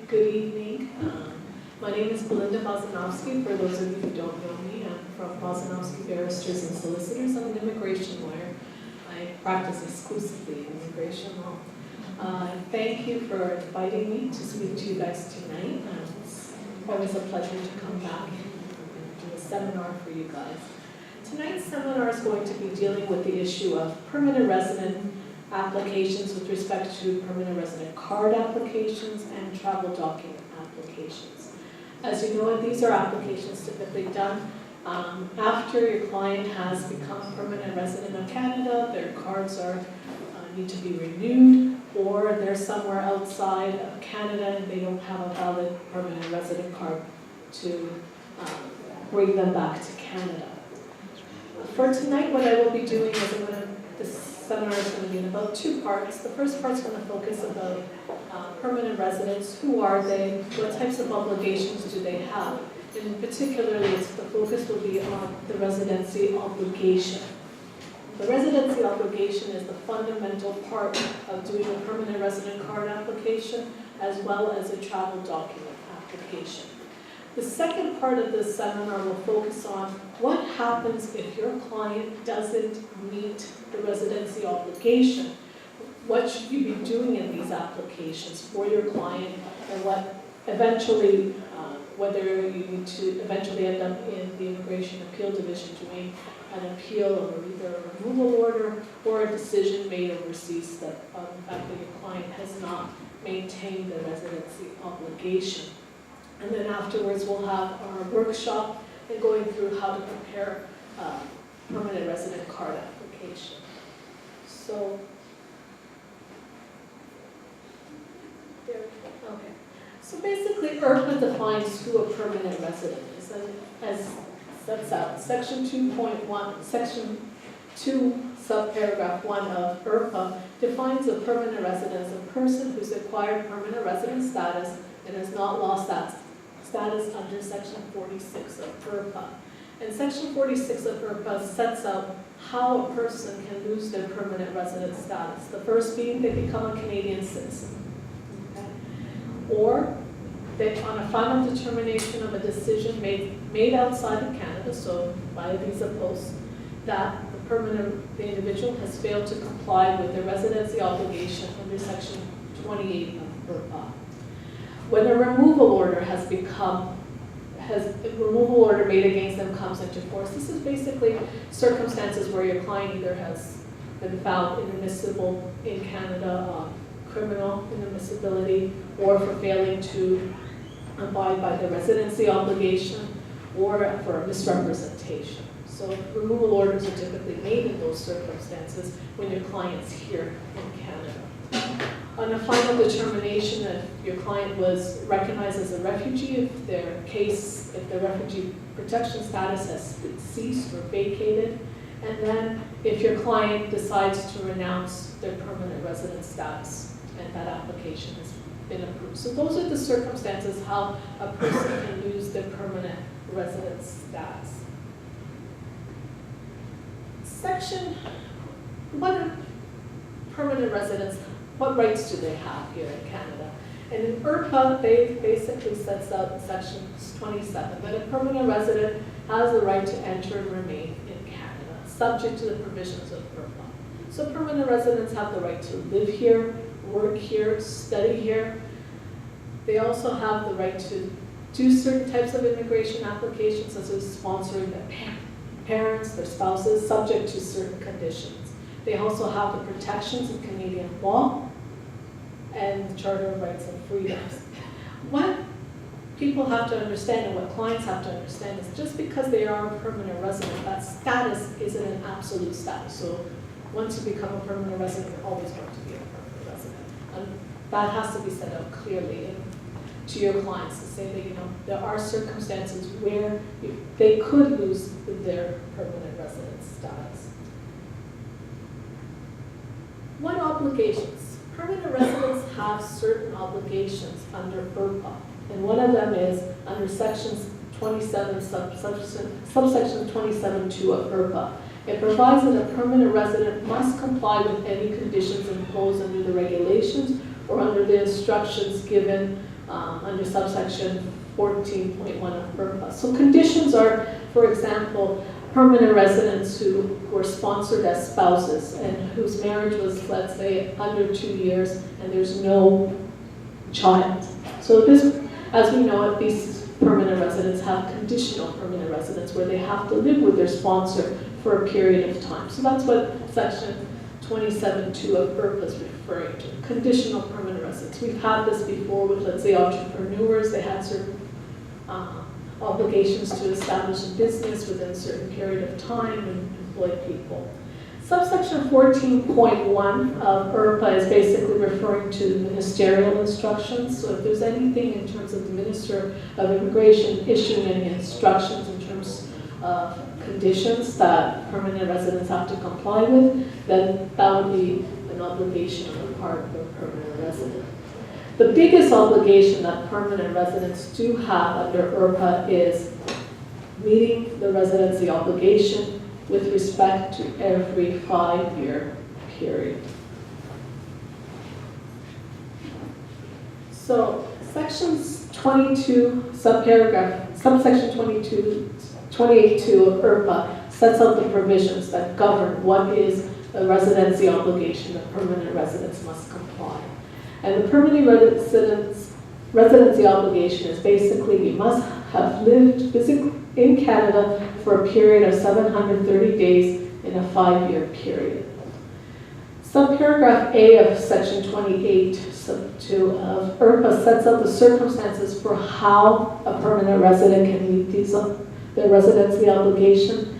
Good evening. My name is Belinda Bozanovsky. For those of you who don't know me, I'm from Bozanovsky Barristers and Solicitors. I'm an immigration lawyer. I practice exclusively in immigration law. Thank you for inviting me to speak to you guys tonight. It's always a pleasure to come back and do a seminar for you guys. Tonight's seminar is going to be dealing with the issue of permanent resident applications with respect to permanent resident card applications and travel document applications. As you know, these are applications typically done after your client has become a permanent resident of Canada, their cards need to be renewed, or they're somewhere outside of Canada and they don't have a valid permanent resident card to bring them back to Canada. For tonight, what I will be doing is this seminar is going to be in about two parts. The first part is going to focus about permanent residents. Who are they? What types of obligations do they have? And particularly, the focus will be on the residency obligation. The residency obligation is the fundamental part of doing a permanent resident card application as well as a travel document application. The second part of this seminar will focus on what happens if your client doesn't meet the residency obligation. What should you be doing in these applications for your client, and what eventually, whether you need to eventually end up in the Immigration Appeal Division doing an appeal of either a removal order or a decision made overseas that the fact that your client has not maintained the residency obligation. And then afterwards, we'll have our workshop and going through how to prepare a permanent resident card application. So, there we go. Okay. So basically, IRPA defines who a permanent resident is, and as sets out, Section 2.1, Section 2, subparagraph 1 of IRPA defines a permanent resident as a person who's acquired permanent resident status and has not lost that status under Section 46 of IRPA. And Section 46 of IRPA sets out how a person can lose their permanent resident status. The first being they become a Canadian citizen. Okay? Or they, on a final determination of a decision made outside of Canada, so by a visa post, that the individual has failed to comply with their residency obligation under Section 28 of IRPA. When a removal order removal order made against them comes into force, this is basically circumstances where your client either has been found inadmissible in Canada, criminal inadmissibility, or for failing to abide by the residency obligation, or for misrepresentation. So removal orders are typically made in those circumstances when your client's here in Canada. On a final determination, if your client was recognized as a refugee, if the refugee protection status has ceased or vacated, and then if your client decides to renounce their permanent resident status and that application has been approved. So those are the circumstances how a person can lose their permanent resident status. Permanent residents, what rights do they have here in Canada? And in IRPA, they basically sets out in Section 27 that a permanent resident has the right to enter and remain in Canada, subject to the provisions of IRPA. So permanent residents have the right to live here, work here, study here. They also have the right to do certain types of immigration applications, such as sponsoring their parents, their spouses, subject to certain conditions. They also have the protections of Canadian law and the Charter of Rights and Freedoms. What people have to understand and what clients have to understand is just because they are a permanent resident, that status isn't an absolute status. So once you become a permanent resident, you're always going to be a permanent resident. And that has to be set out clearly to your clients to say that, there are circumstances where they could lose their permanent resident status. What obligations? Permanent residents have certain obligations under IRPA, and one of them is under Sections 27, subsection 27(2) of IRPA. It provides that a permanent resident must comply with any conditions imposed under the regulations or under the instructions given under subsection 14.1 of IRPA. So conditions are, for example, permanent residents who were sponsored as spouses and whose marriage was, let's say, under 2 years and there's no child. So this, as we know it, these permanent residents have conditional permanent residence where they have to live with their sponsor for a period of time. So that's what section 27.2 of IRPA is referring to, conditional permanent residence. We've had this before with, let's say, entrepreneurs. They had certain obligations to establish a business within a certain period of time and employ people. Subsection 14.1 of IRPA is basically referring to ministerial instructions. So if there's anything in terms of the Minister of Immigration issuing any instructions in terms of conditions that permanent residents have to comply with, then that would be an obligation on the part of a permanent resident. The biggest obligation that permanent residents do have under IRPA is meeting the residency obligation with respect to every 5-year period. So sections 22, subsection 28.2 of IRPA sets out the provisions that govern what is a residency obligation that permanent residents must comply. And the permanent residency obligation is basically you must have lived physically in Canada for a period of 730 days in a 5-year period. Subparagraph A of section 28, sub 2 of IRPA sets out the circumstances for how a permanent resident can meet their residency obligation.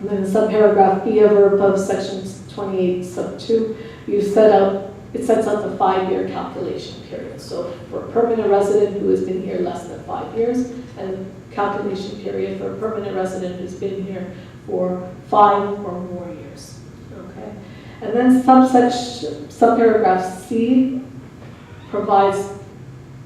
And then subparagraph B of IRPA of section 28, sub 2, it sets out the 5-year calculation period. So for a permanent resident who has been here less than 5 years, and calculation period for a permanent resident who's been here for 5 or more years. Okay, and then subparagraph C provides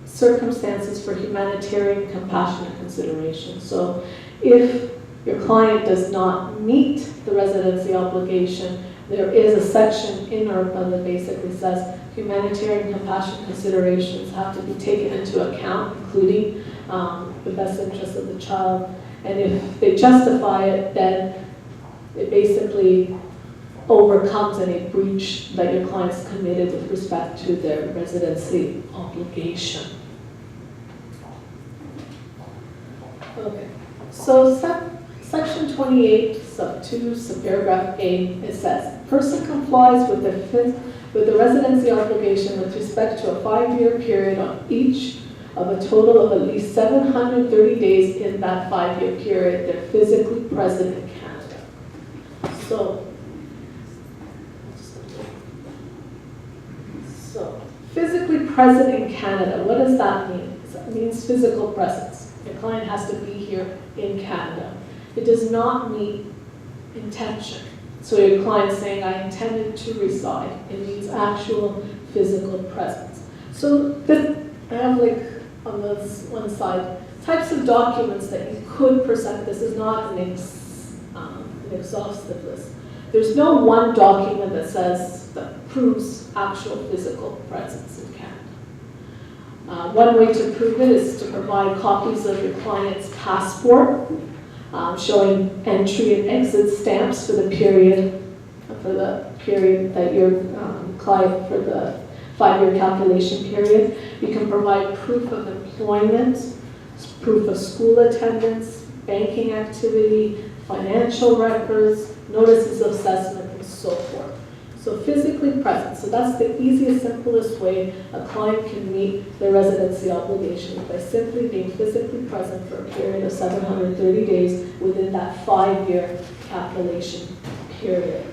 circumstances for humanitarian compassionate consideration. So if your client does not meet the residency obligation, there is a section in IRPA that basically says humanitarian compassion considerations have to be taken into account, including the best interest of the child. And if they justify it, then it basically overcomes any breach that your client's committed with respect to their residency obligation. Okay, so section 28, sub 2, subparagraph A, it says, person complies with the residency obligation with respect to a 5-year period on each of a total of at least 730 days in that 5-year period. They're physically present in Canada. So physically present in Canada, what does that mean? It means physical presence. Your client has to be here in Canada. It does not mean intention. So your client's saying, I intended to reside. It means actual physical presence. So I have on this one side, types of documents that you could present. This is not an exhaustive list. There's no one document that proves actual physical presence in Canada. One way to prove it is to provide copies of your client's passport, showing entry and exit stamps for the period that your client, for the 5-year calculation period. You can provide proof of employment, proof of school attendance, banking activity, financial records, notices of assessment, and so forth. So physically present. So that's the easiest, simplest way a client can meet their residency obligation, by simply being physically present for a period of 730 days within that 5-year calculation period.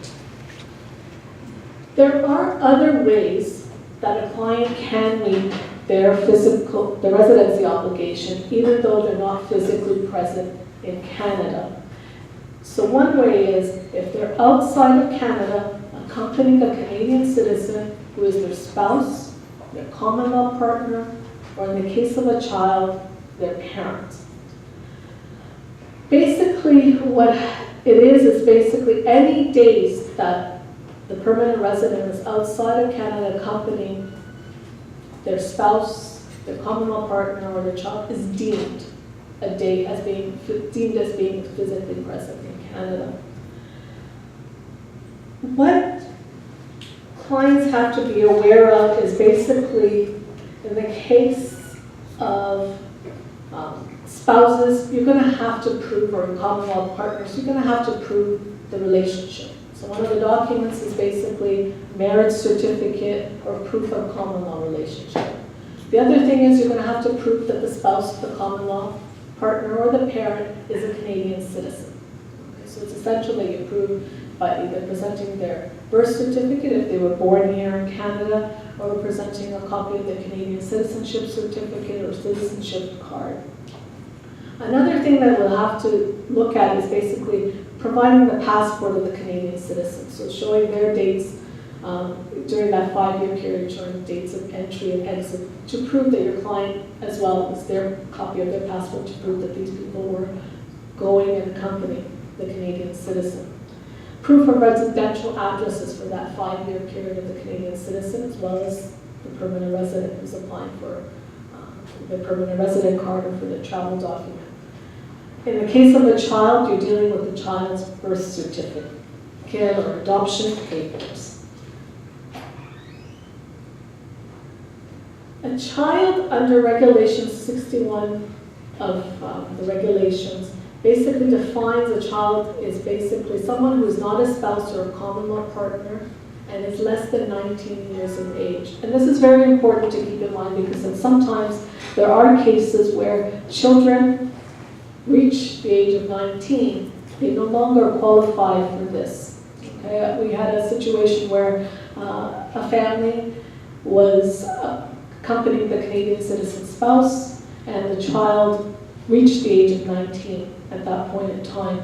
There are other ways that a client can meet their residency obligation, even though they're not physically present in Canada. So one way is if they're outside of Canada, accompanying a Canadian citizen who is their spouse, their common law partner, or in the case of a child, their parent. Basically, what it is basically any days that the permanent resident is outside of Canada accompanying their spouse, their common law partner or their child is deemed as being physically present in Canada. What clients have to be aware of is basically, in the case of spouses, you're going to have to prove, or common law partners, you're going to have to prove the relationship. So one of the documents is basically marriage certificate or proof of common law relationship. The other thing is you're going to have to prove that the spouse, the common law partner, or the parent is a Canadian citizen. Okay, so it's essential that you prove by either presenting their birth certificate if they were born here in Canada, or presenting a copy of the Canadian citizenship certificate or citizenship card. Another thing that we'll have to look at is basically providing the passport of the Canadian citizen, so showing their dates during that 5-year period, showing dates of entry and exit, to prove that your client, as well as their copy of their passport, to prove that these people were going and accompanying the Canadian citizen. Proof of residential addresses for that 5-year period of the Canadian citizen, as well as the permanent resident who's applying for the permanent resident card or for the travel document. In the case of a child, you're dealing with the child's birth certificate or adoption papers. A child under Regulation 61 of the regulations basically defines a child is basically someone who is not a spouse or a common law partner and is less than 19 years of age. And this is very important to keep in mind, because sometimes there are cases where children reach the age of 19, they no longer qualify for this. Okay? We had a situation where a family was accompanying the Canadian citizen spouse, and the child reached the age of 19 at that point in time.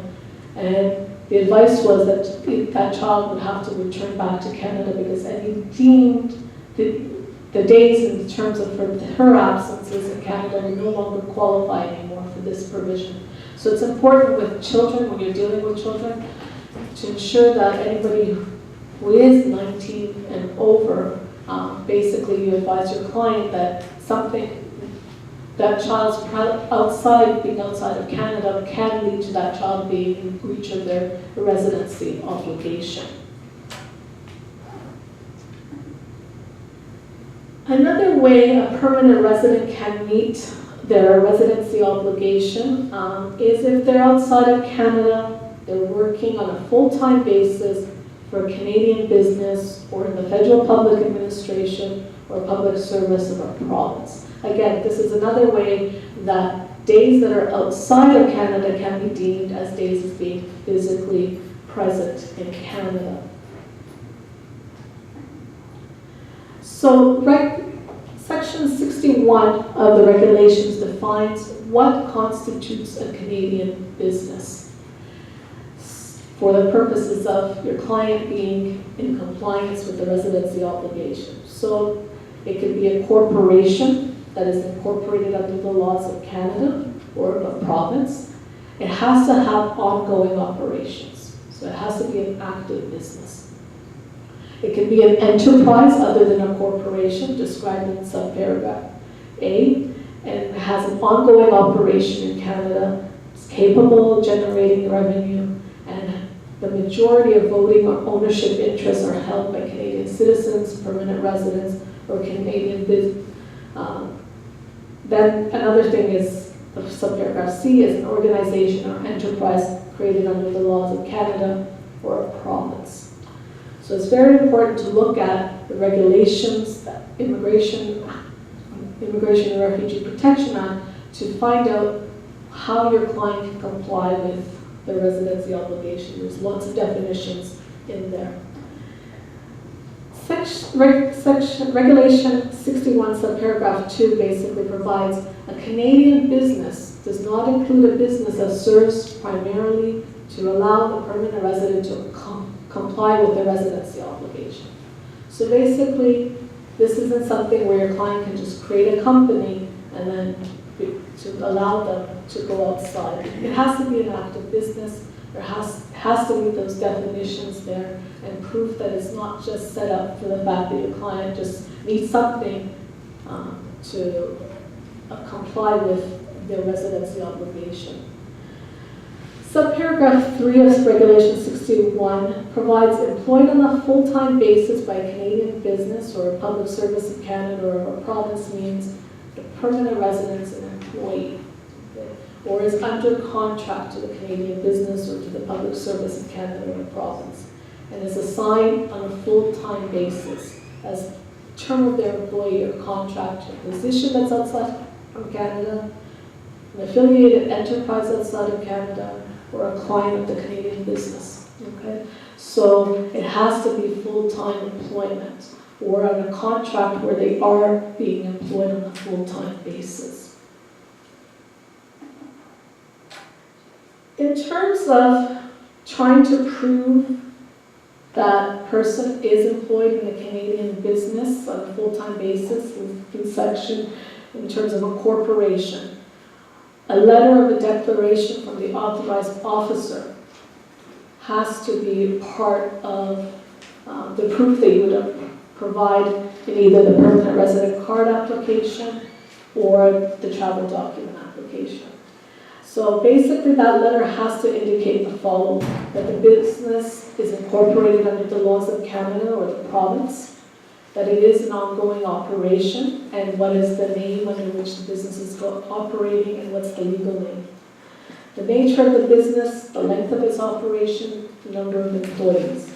And the advice was that that child would have to return back to Canada, because any deemed the days in terms of her absences in Canada would no longer qualify anymore for this provision. So it's important with children, when you're dealing with children, to ensure that anybody who is 19 and over, basically you advise your client that that child's being outside of Canada can lead to that child being in breach of their residency obligation. Another way a permanent resident can meet their residency obligation is if they're outside of Canada, they're working on a full-time basis for a Canadian business or in the federal public administration or public service of a province. Again, this is another way that days that are outside of Canada can be deemed as days of being physically present in Canada. So Section 61 of the regulations defines what constitutes a Canadian business for the purposes of your client being in compliance with the residency obligation. So it could be a corporation that is incorporated under the laws of Canada or of a province. It has to have ongoing operations. So it has to be an active business. It can be an enterprise other than a corporation, described in subparagraph A, and has an ongoing operation in Canada. It's capable of generating revenue, and the majority of voting or ownership interests are held by Canadian citizens, permanent residents, or Canadian business. Then another thing is, subparagraph C, is an organization or enterprise created under the laws of Canada or a province. So it's very important to look at the regulations, the Immigration and Refugee Protection Act, to find out how your client can comply with the residency obligation. There's lots of definitions in there. Regulation 61 subparagraph 2 basically provides a Canadian business does not include a business that serves primarily to allow the permanent resident to comply with the residency obligation. So basically, this isn't something where your client can just create a company and then to allow them to go outside. It has to be an active business. There has to meet those definitions there and proof that it's not just set up for the fact that your client just needs something to comply with their residency obligation. Subparagraph 3 of Regulation 61 provides employed on a full-time basis by a Canadian business or a public service of Canada or a province means the permanent residence and employee, or is under contract to the Canadian business or to the public service of Canada or a province, and is assigned on a full-time basis as term of their employee or contract to a position that's outside of Canada, an affiliated enterprise outside of Canada, or a client of the Canadian business. Okay? So it has to be full-time employment or on a contract where they are being employed on a full-time basis. In terms of trying to prove that person is employed in a Canadian business on a full-time basis, in section in terms of a corporation, a letter of a declaration from the authorized officer has to be part of the proof that you would provide in either the permanent resident card application or the travel document application. So basically that letter has to indicate the following: that the business is incorporated under the laws of Canada or the province, that it is an ongoing operation, and what is the name under which the business is operating and what's the legal name. The nature of the business, the length of its operation, the number of employees.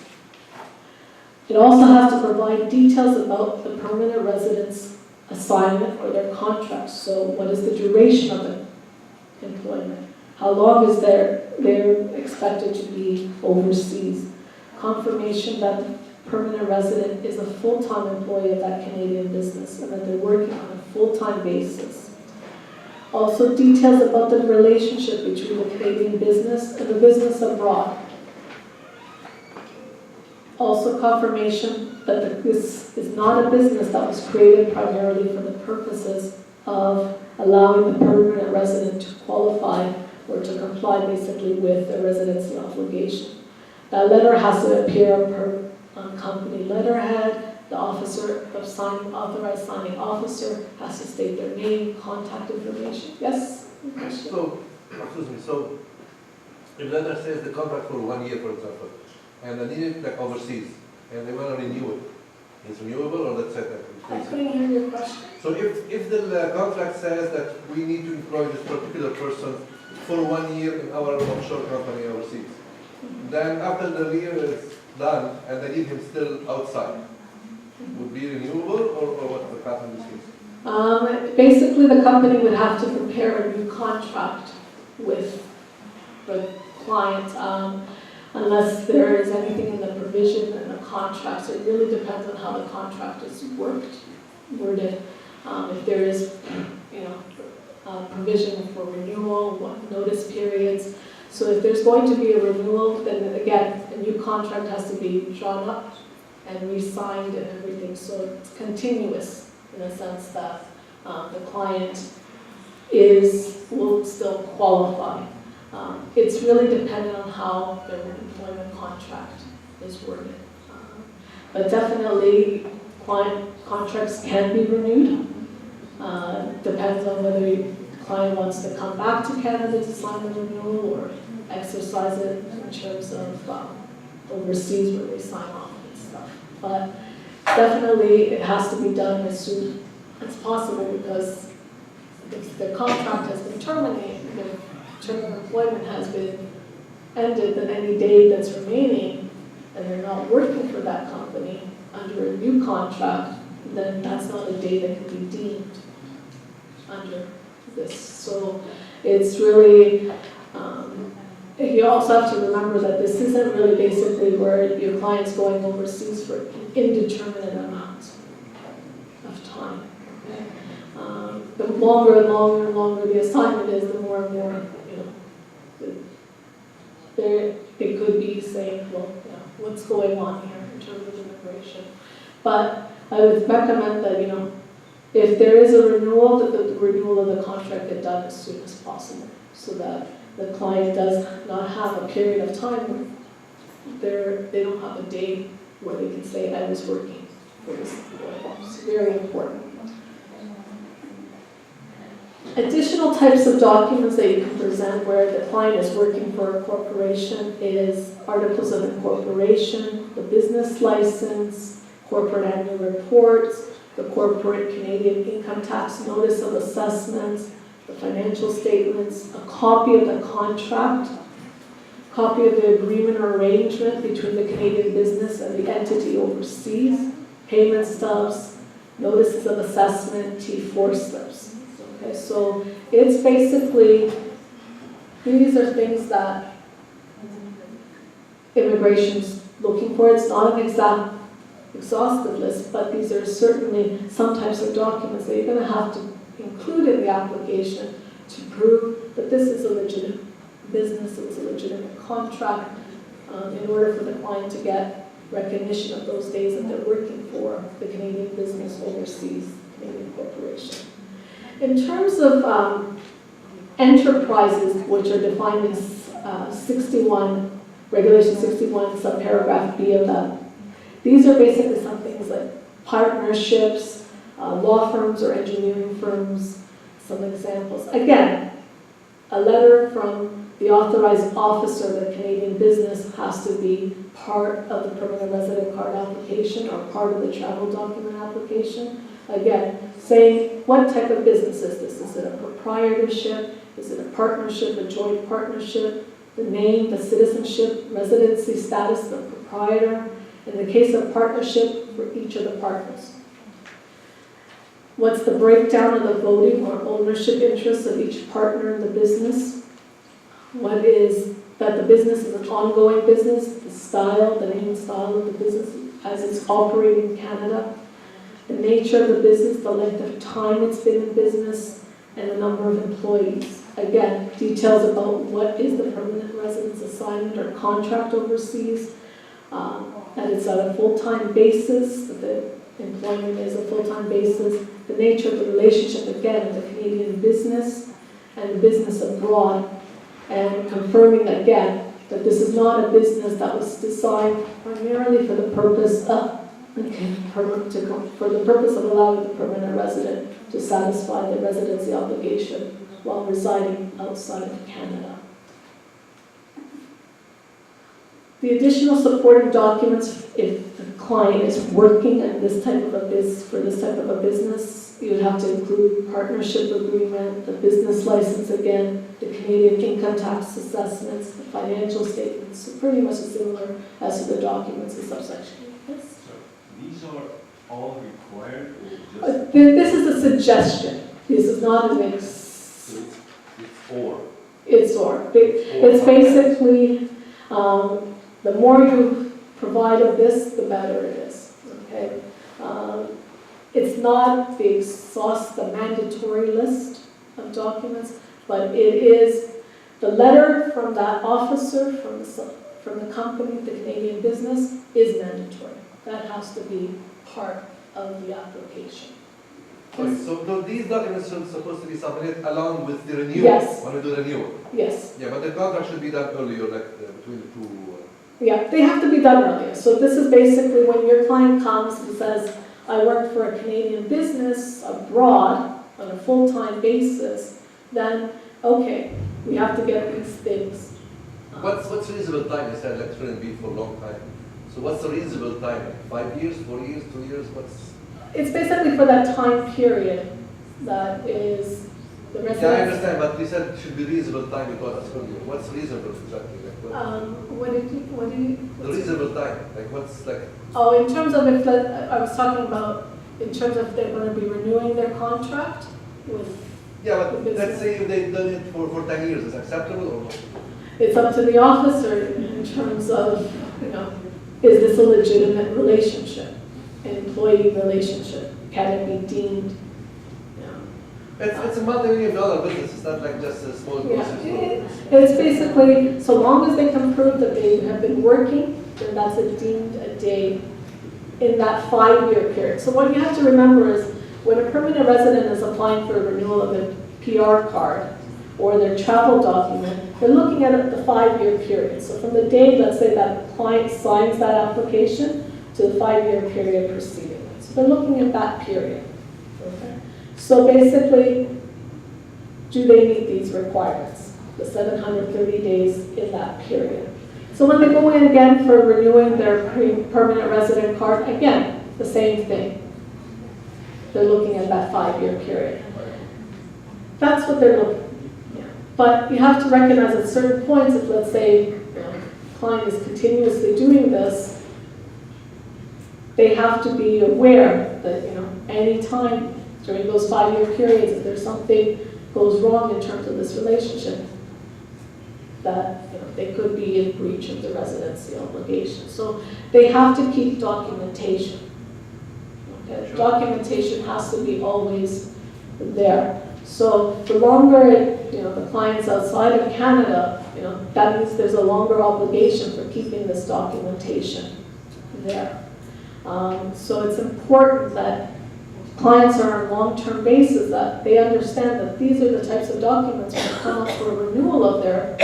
It also has to provide details about the permanent residence assignment or their contract. So what is the duration of the employment? How long is they're expected to be overseas? Confirmation that the permanent resident is a full-time employee of that Canadian business and that they're working on a full-time basis. Also details about the relationship between the Canadian business and the business abroad. Also confirmation that this is not a business that was created primarily for the purposes of allowing the permanent resident to qualify or to comply basically with the residency obligation. That letter has to appear on company letterhead. The officer of authorized signing officer has to state their name, contact information. Yes? So, excuse me, so if the letter says the contract for 1 year, for example, and I need it like overseas, and they want to renew it, it's renewable or that's it? I couldn't hear your question. So if the contract says that we need to employ this particular person for 1 year in our offshore company overseas, then after the year is done and they need him still outside, would be renewable or what's the path in this case? Basically, the company would have to prepare a new contract with the client, unless there is anything in the provision in the contract. So it really depends on how the contract is worded. If there is, provision for renewal, what notice periods. So if there's going to be a renewal, then again, a new contract has to be drawn up and re-signed and everything. So it's continuous in a sense that the client will still qualify. It's really dependent on how their employment contract is worded. But definitely, client contracts can be renewed. Depends on whether the client wants to come back to Canada to sign the renewal or exercise it in terms of overseas where they sign off and stuff. But definitely it has to be done as soon as possible, because if the contract has been terminated, the term of employment has been ended, then any day that's remaining and they're not working for that company under a new contract, then that's not a day that can be deemed under this. So it's really, you also have to remember that this isn't really basically where your client's going overseas for an indeterminate amount of time. Okay? The longer and longer and longer the assignment is, the more and more, it could be saying, well, what's going on here in terms of immigration. But I would recommend that, if there is a renewal, that the renewal of the contract get done as soon as possible, so that the client does not have a period of time where they don't have a day where they can say, I was working for this employer. It's very important. Additional types of documents that you can present where the client is working for a corporation is articles of incorporation, the business license, corporate annual reports, the corporate Canadian income tax notice of assessment, the financial statements, a copy of the contract, copy of the agreement or arrangement between the Canadian business and the entity overseas, payment stubs, notices of assessment, T4 slips. Okay, so it's basically, these are things that immigration's looking for. It's not an exhaustive list, but these are certainly some types of documents that you're going to have to include in the application to prove that this is a legitimate business, it's a legitimate contract, in order for the client to get recognition of those days that they're working for the Canadian business overseas, Canadian corporation. In terms of enterprises, which are defined in 61, Regulation 61, subparagraph B of that, these are basically some things like partnerships, law firms or engineering firms, some examples. Again, a letter from the authorized officer of the Canadian business has to be part of the permanent resident card application or part of the travel document application. Again, saying what type of business is this? Is it a proprietorship? Is it a partnership, a joint partnership? The name, the citizenship, residency status of the proprietor. In the case of partnership, for each of the partners. What's the breakdown of the voting or ownership interests of each partner in the business? What is that the business is an ongoing business, the style, the name and style of the business as it's operating in Canada, the nature of the business, the length of time it's been in business, and the number of employees. Again, details about what is the permanent residence assignment or contract overseas, that it's on a full-time basis, that the employment is a full-time basis, the nature of the relationship, again, of the Canadian business and the business abroad, and confirming again that this is not a business that was designed primarily for the purpose of allowing the permanent resident to satisfy the residency obligation while residing outside of Canada. The additional supporting documents, if the client is working at this type of a business, you would have to include partnership agreement, the business license again, the Canadian income tax assessments, the financial statements, so pretty much similar as to the documents in subsection. Yes? So these are all required or just? This is a suggestion. This is not an So it's or. It's basically, the more you provide of this, the better it is. Okay, it's not the mandatory list of documents, but it is the letter from that officer from the company, the Canadian business, is mandatory. That has to be part of the application. Okay, so these documents are supposed to be submitted along with the renewal. Yes. When we do the renewal. Yes. Yeah, but the contract should be done earlier, like between the two. Yeah, they have to be done earlier. So this is basically when your client comes and says, I work for a Canadian business abroad on a full-time basis, then, okay, we have to get these things. What's reasonable time? You said like shouldn't be for a long time. So what's the reasonable time? 5 years, 4 years, 2 years? It's basically for that time period that is the residence. Yeah, I understand, but you said it should be reasonable time because it's earlier. What's reasonable exactly? What do you? The reasonable time, like what's like? Oh, in terms of if I was talking about in terms of if they're going to be renewing their contract with. Yeah, but let's say if they've done it for 10 years, is acceptable or not? It's up to the officer in terms of, is this a legitimate relationship, an employee relationship? Can it be deemed? It's a multi-million-dollar business. It's not like just a small grocery store. It's basically, so long as they can prove that they have been working, then that's deemed a day in that 5-year period. So what you have to remember is when a permanent resident is applying for a renewal of their PR card or their travel document, they're looking at the 5-year period. So from the day, let's say, that client signs that application to the 5-year period preceding it. So they're looking at that period. Okay. So basically, do they meet these requirements, the 730 days in that period. So when they go in again for renewing their permanent resident card, again, the same thing. They're looking at that 5-year period. That's what they're looking at. But you have to recognize at certain points, if let's say the client is continuously doing this, they have to be aware that any time during those 5-year periods, if there's something goes wrong in terms of this relationship, that they could be in breach of the residency obligation. So they have to keep documentation. Okay? Sure. Documentation has to be always there. So the longer the client's outside of Canada, that means there's a longer obligation for keeping this documentation there. So it's important that clients are on a long-term basis, that they understand that these are the types of documents when they come up for a renewal of their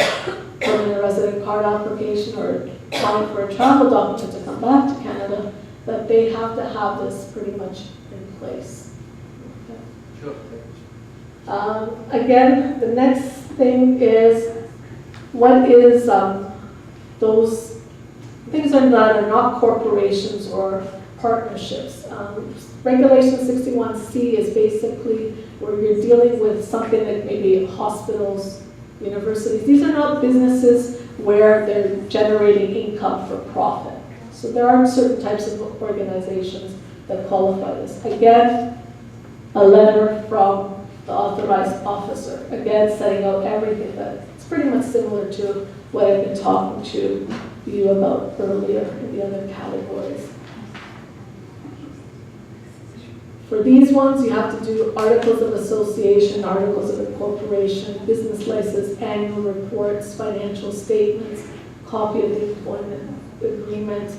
permanent resident card application or applying for a travel document to come back to Canada, that they have to have this pretty much in place. Okay. Sure. Again, the next thing is, what is those things that are not corporations or partnerships. Regulation 61C is basically where you're dealing with something like maybe hospitals, universities. These are not businesses where they're generating income for profit. So there are certain types of organizations that qualify this. Again, a letter from the authorized officer. Again, setting out everything that it's pretty much similar to what I've been talking to you about earlier in the other categories. For these ones, you have to do articles of association, articles of incorporation, business license, annual reports, financial statements, copy of the employment agreement,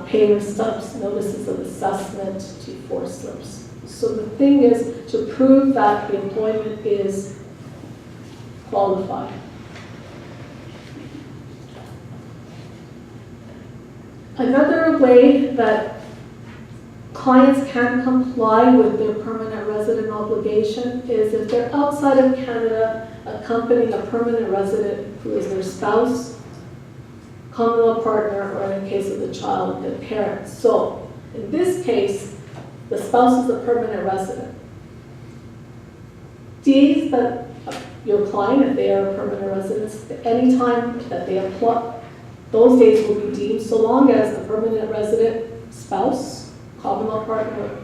payment stubs, notices of assessment, T4 slips. So the thing is to prove that the employment is qualified. Another way that clients can comply with their permanent resident obligation is if they're outside of Canada, accompanying a permanent resident who is their spouse, common law partner, or in the case of the child, their parent. So in this case, the spouse is a permanent resident. Days that your client, if they are a permanent resident, any time that they apply, those days will be deemed so long as the permanent resident spouse, common law partner,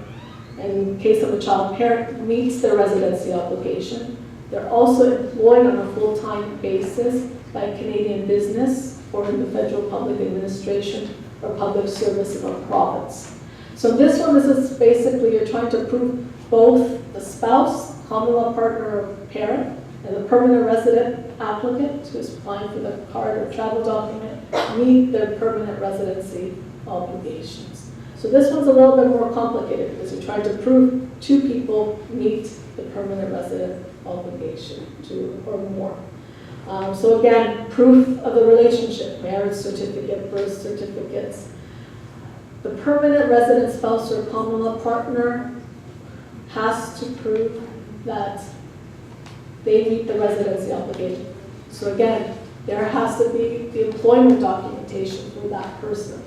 in case of a child parent, meets their residency obligation. They're also employed on a full-time basis by a Canadian business or in the federal public administration or public service of a province. So this one, this is basically you're trying to prove both the spouse, common law partner or parent, and the permanent resident applicant who's applying for the card or travel document meet their permanent residency obligations. So this one's a little bit more complicated because you're trying to prove two people meet the permanent resident obligation, two or more. So again, proof of the relationship, marriage certificate, birth certificates. The permanent resident spouse or common law partner has to prove that they meet the residency obligation. So again, there has to be the employment documentation for that person.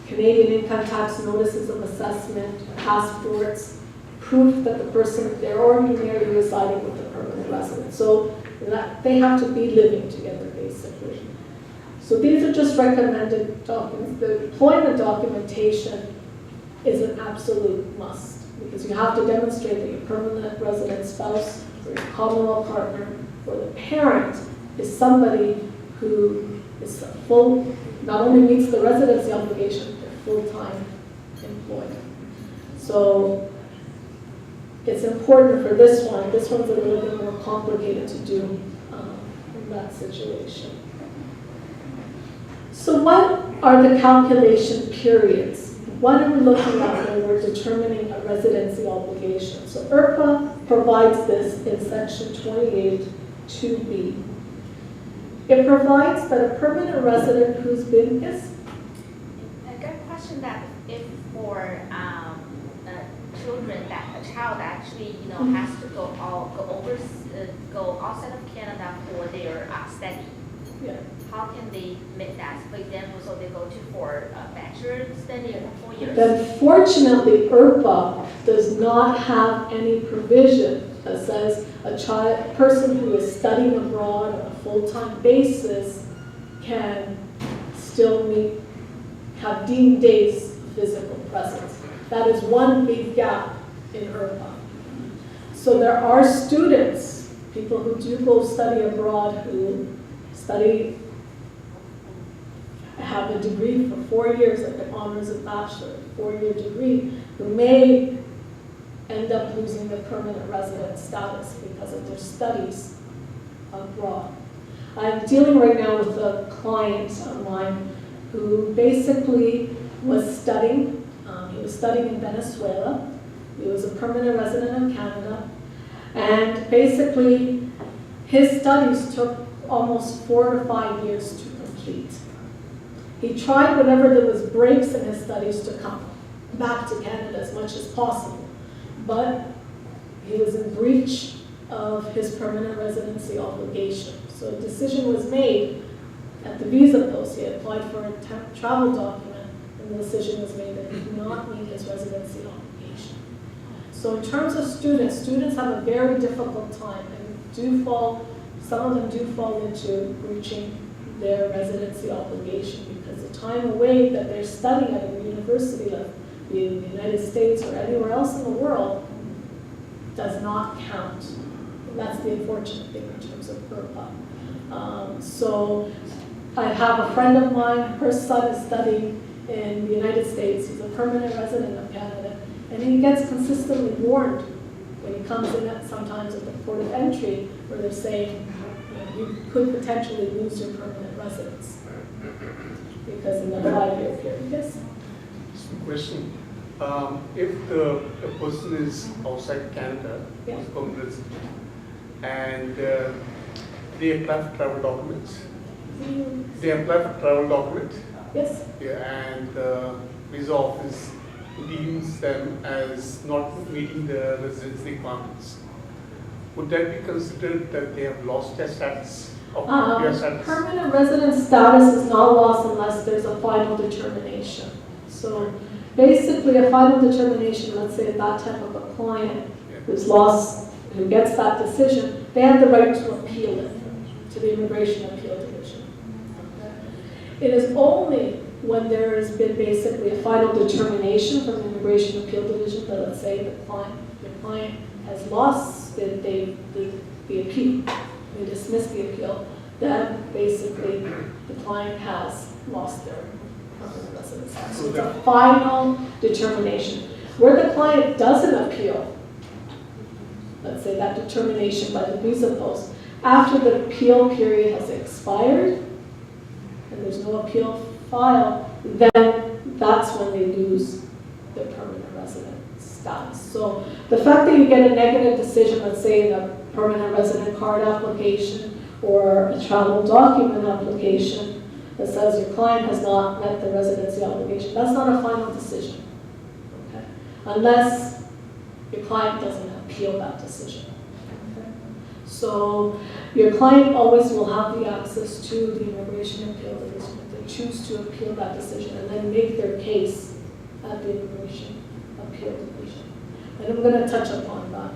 Canadian income tax notices of assessment, passports, proof that the person, they're ordinarily residing with the permanent resident. So that they have to be living together, basically. So these are just recommended documents. The employment documentation is an absolute must because you have to demonstrate that your permanent resident spouse or your common law partner or the parent is somebody who is full, not only meets the residency obligation, but full-time employed. So it's important for this one. This one's a little bit more complicated to do in that situation. So what are the calculation periods? What are we looking at when we're determining a residency obligation? So IRPA provides this in section 28 2B. It provides that a permanent resident who's been, yes? A good question that if for children that a child actually, has to go outside of Canada for their study. Yeah. How can they make that? For example, so they go for a bachelor study for 4 years. Unfortunately, IRPA does not have any provision that says a person who is studying abroad on a full-time basis can still have deemed days of physical presence. That is one big gap in IRPA. So there are students, people who do go study abroad, who have a degree for 4 years, like an honors and bachelor, 4-year degree, who may end up losing their permanent resident status because of their studies abroad. I'm dealing right now with a client of mine who basically was studying. He was studying in Venezuela. He was a permanent resident of Canada. And basically, his studies took almost 4 to 5 years to complete. He tried whenever there was breaks in his studies to come back to Canada as much as possible. But he was in breach of his permanent residency obligation. So a decision was made at the visa post. He applied for a travel document, and the decision was made that he did not meet his residency obligation. So in terms of students have a very difficult time and some of them do fall into breaching their residency obligation because the time away that they're studying at a university, like in the United States or anywhere else in the world, does not count. And that's the unfortunate thing in terms of IRPA. So I have a friend of mine, her son is studying in the United States. He's a permanent resident of Canada, and he gets consistently warned when he comes in sometimes at the port of entry, where they're saying, you could potentially lose your permanent residence because in the 5-year period. Yes? Just a question. If a person is outside Canada, Yeah. is permanent resident, and they apply for travel documents, Yes? and the visa office deems them as not meeting the residency requirements, would that be considered that they have lost their status of their status? Permanent resident status is not lost unless there's a final determination. So basically a final determination, let's say that type of a client who gets that decision, they have the right to appeal it to the Immigration Appeal Division. Okay? It is only when there has been basically a final determination from the Immigration Appeal Division that, let's say, the client has lost the appeal, they dismiss the appeal, then basically the client has lost their permanent residence. So it's a final determination. Where the client doesn't appeal, let's say that determination by the visa post, after the appeal period has expired and there's no appeal filed, then that's when they lose their permanent resident status. So the fact that you get a negative decision, let's say in a permanent resident card application or a travel document application that says your client has not met the residency obligation, that's not a final decision, okay? Unless your client doesn't appeal that decision. Okay? So your client always will have the access to the Immigration Appeal Division if they choose to appeal that decision and then make their case at the Immigration Appeal Division. And I'm going to touch upon that.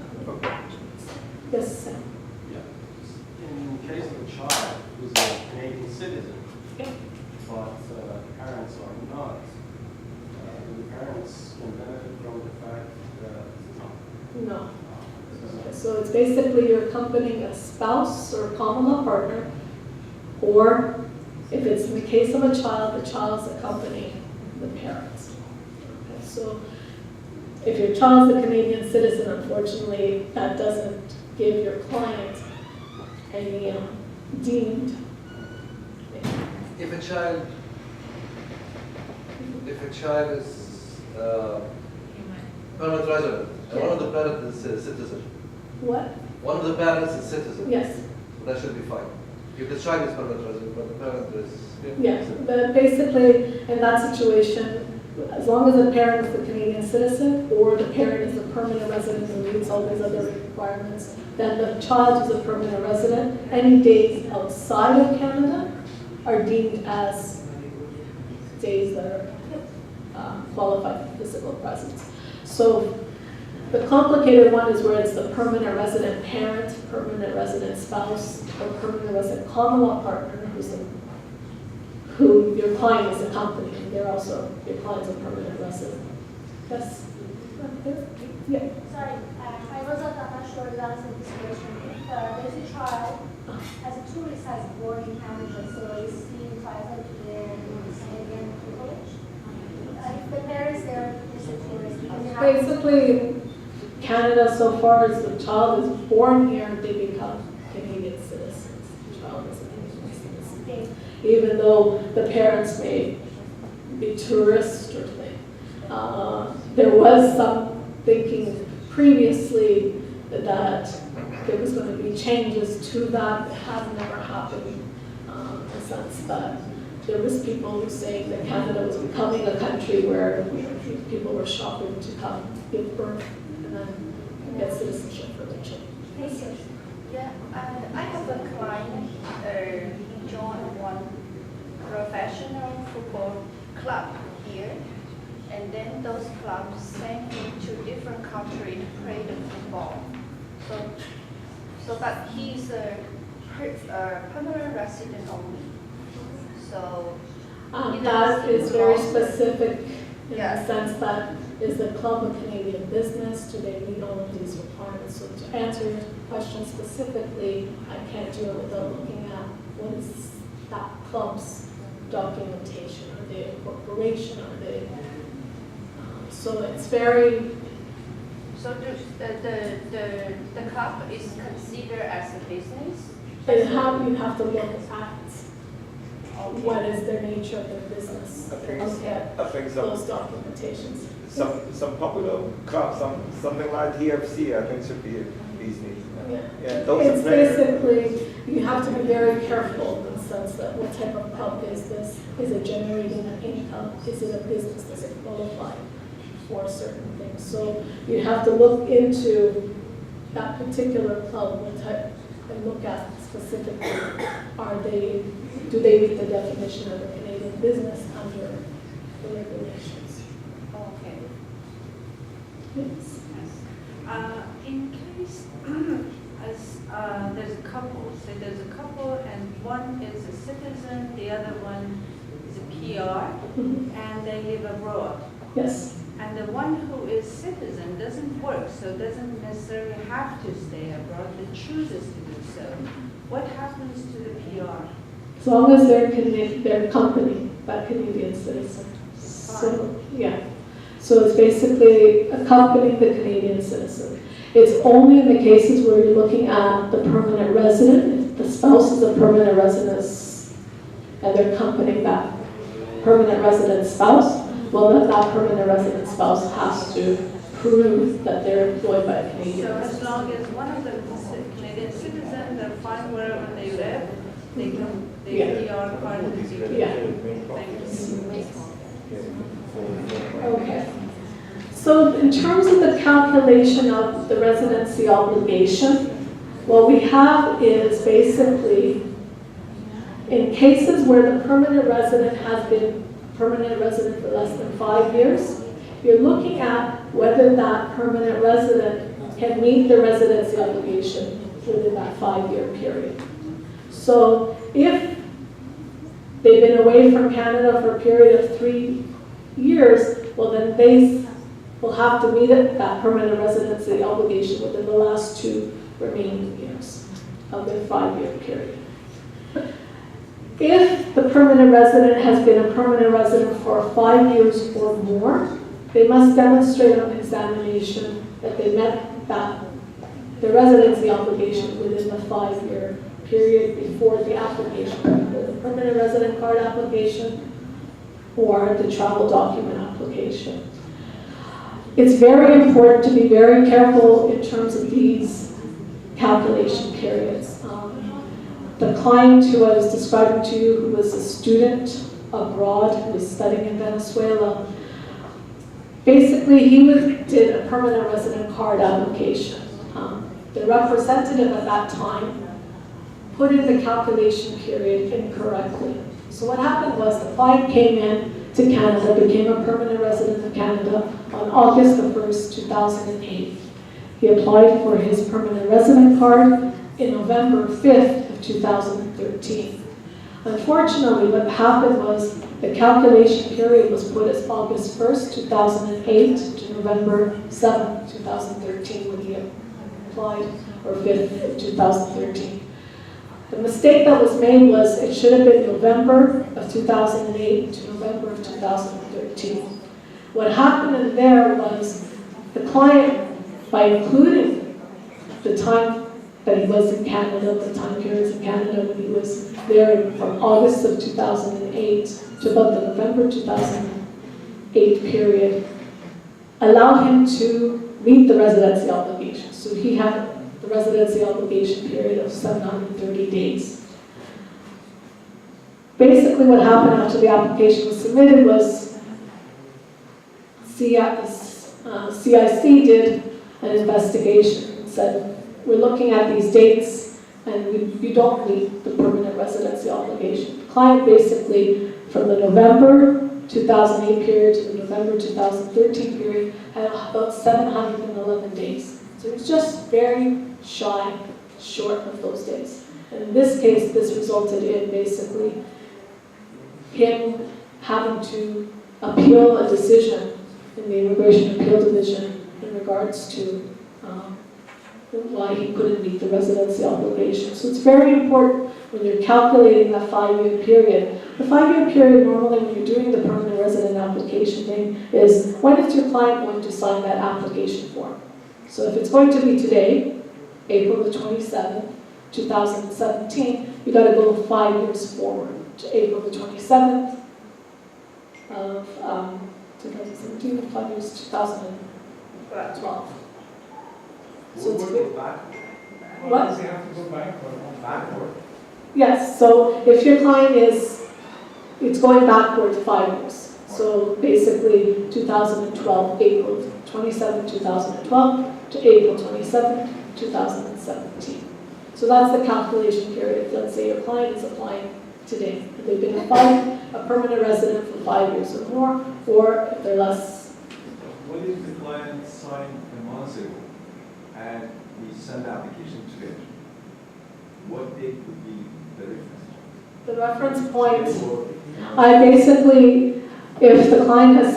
Yes, Sam? Yeah. In case of a child who's a Canadian citizen, Yeah. but parents are not, the parents can benefit from the fact that No. Okay, so it's basically you're accompanying a spouse or common law partner, or if it's in the case of a child, the child's accompanying the parents. Okay, so if your child's a Canadian citizen, unfortunately, that doesn't give your client any deemed. If a child is permanent resident, and one of the parents is a citizen, What? one of the parents is citizen, Yes. that should be fine. If the child is permanent resident, but the parent is... Yes. But basically, in that situation, as long as the parent is a Canadian citizen or the parent is a permanent resident and meets all these other requirements, then the child is a permanent resident. Any days outside of Canada are deemed as days that are qualified for physical presence. So the complicated one is where it's the permanent resident parent, permanent resident spouse, or permanent resident common law partner who your client is accompanying. They're also, your client's a permanent resident. Yes? Yeah. Sorry, I wasn't sure to answer this question. If there's a child has a tourist size born in Canada, so is he entitled to the Canadian privilege? If the parents there is a tourist, Basically, Canada, so far as the child is born here, they become Canadian citizens. The child is a Canadian citizen. Even though the parents may be tourists or thing. There was some thinking previously that there was going to be changes to that. It has never happened in the sense that there was people who saying that Canada was becoming a country where people were shopping to come give birth and then get citizenship for their children. Yeah, I have a client joined one professional football club here, and then those clubs send him to different countries to play the football. But he's a permanent resident only. So that is very specific in Yeah. the sense that is the club a Canadian business? Do they meet all of these requirements? So to answer your question specifically, I can't do it without looking at what is that club's documentation. Are they a corporation? Are they? So it's very. So the club is considered as a business? You have to look at what is their nature of their business. I think Those documentations. some popular clubs, something like TFC, I think should be a business. Yeah. Those It's are players. basically, you have to be very careful in the sense that what type of club is this? Is it generating an income? Is it a business? Does it qualify for certain things? So you have to look into that particular club, what type, and look at specifically, do they meet the definition of a Canadian business under the regulations? Okay. Yes. In case, as there's a couple, say there's a couple and one is a citizen, the other one is a PR, and they live abroad. Yes. And the one who is citizen doesn't work, so doesn't necessarily have to stay abroad, but chooses to do so. What happens to the PR? As long as they're accompanied by Canadian citizen. So, yeah. So it's basically accompanying the Canadian citizen. It's only in the cases where you're looking at the permanent resident. If the spouse is a permanent resident and they're accompanying that permanent resident spouse, well, that permanent resident spouse has to prove that they're employed by a Canadian So as citizen. long as one of them is a Canadian citizen, they're fine wherever they live, they can, they are part of the CPD. Yeah. Thank you. Okay. So in terms of the calculation of the residency obligation, what we have is basically in cases where the permanent resident has been a permanent resident for less than 5 years, you're looking at whether that permanent resident can meet the residency obligation within that 5-year period. So if they've been away from Canada for a period of 3 years, well then they will have to meet that permanent residency obligation within the last 2 remaining years of their 5-year period. If the permanent resident has been a permanent resident for 5 years or more, they must demonstrate on examination that they met the residency obligation within the 5-year period before the application, either the permanent resident card application or the travel document application. It's very important to be very careful in terms of these calculation periods. The client who I was describing to you, who was a student abroad, who was studying in Venezuela, Basically, he did a permanent resident card application. The representative at that time put in the calculation period incorrectly. So what happened was the client came in to Canada, became a permanent resident of Canada on August the 1st, 2008. He applied for his permanent resident card in November 5th of 2013. Unfortunately, what happened was the calculation period was put as August 1st, 2008 to November 7th, 2013 when he applied, or 5th of 2013. The mistake that was made was it should have been November of 2008 to November of 2013. What happened in there was the client, by including the time that he was in Canada, the time periods in Canada when he was there from August of 2008 to about the November 2008 period, allowed him to meet the residency obligation. So he had the residency obligation period of 730 days. Basically what happened after the application was submitted was CIC did an investigation and said, we're looking at these dates and you don't meet the permanent residency obligation. The client basically, from the November 2008 period to the November 2013 period, had about 711 days. So it's just very short of those days. And in this case, this resulted in basically him having to appeal a decision in the Immigration Appeal Division in regards to why he couldn't meet the residency obligation. So it's very important when you're calculating that 5-year period. The 5-year period normally when you're doing the permanent resident application thing is when is your client going to sign that application form? So if it's going to be today, April the 27th, 2017, you got to go 5 years forward to April the 27th of 2017, 5 years 2012. So it's good. What? Does he have to go backward? Yes, so if your client it's going backward 5 years. So basically 2012, April 27, 2012 to April 27, 2017. So that's the calculation period. Let's say your client is applying today. They've been a permanent resident for 5 years or more, or if they're less. What if the client signed a month ago and we send the application today? What date would be the reference? The reference point, I basically, if the client has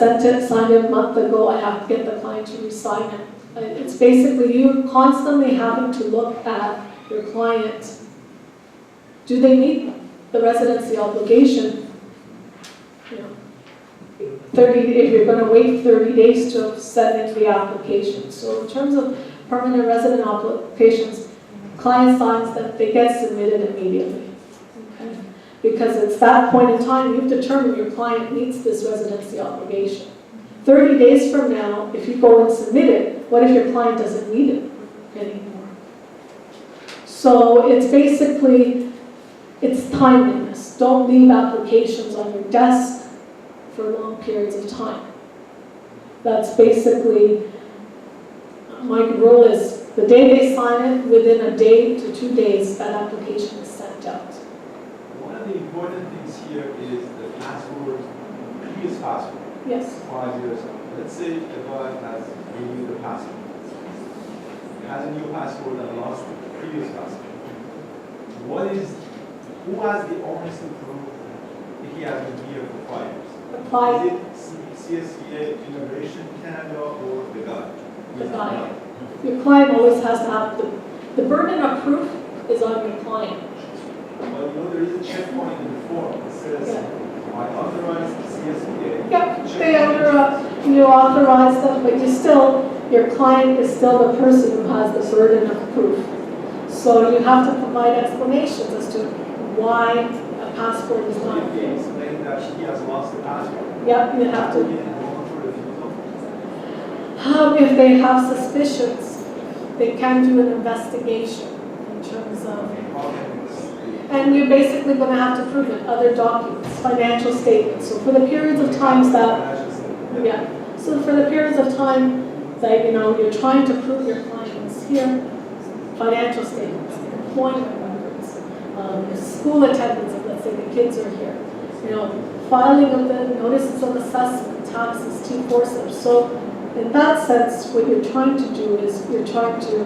signed it a month ago, I have to get the client to re-sign it. It's basically you constantly having to look at your client. Do they meet the residency obligation? 30, if you're going to wait 30 days to send in the application. So in terms of permanent resident applications, client signs that they get submitted immediately. Okay? Because it's that point in time you've determined your client meets this residency obligation. 30 days from now, if you go and submit it, what if your client doesn't need it anymore? So it's basically, it's timeliness. Don't leave applications on your desk for long periods of time. That's basically, my rule is the day they sign it, within a day to 2 days, that application is sent out. One of the important things here is the passport, previous passport. Yes. 5 years ago. Let's say the guy has renewed the passport. He has a new passport and lost the previous passport. Who has the onus to prove if he has been here for 5 years? Apply. Is it CSVA, Immigration Canada, or the guy? The guy. Your client always has to have the burden of proof is on your client. Well, there is a checkpoint in the form. It says, I authorize the CSVA. Yep, you authorize them, but your client is still the person who has the burden of proof. So you have to provide explanations as to why a passport is not If he fixed. explained that he has lost the passport. Yep, you have to. Be involved for refusal. If they have suspicions, they can do an investigation in terms of, and you're basically going to have to prove it, other documents, financial statements. So for the periods of times that, So for the periods of time that, you're trying to prove your client is here, financial statements, employment records, school attendance, if let's say the kids are here, filing of the notices of assessment, taxes, T4 slips. So in that sense, what you're trying to do is you're trying to,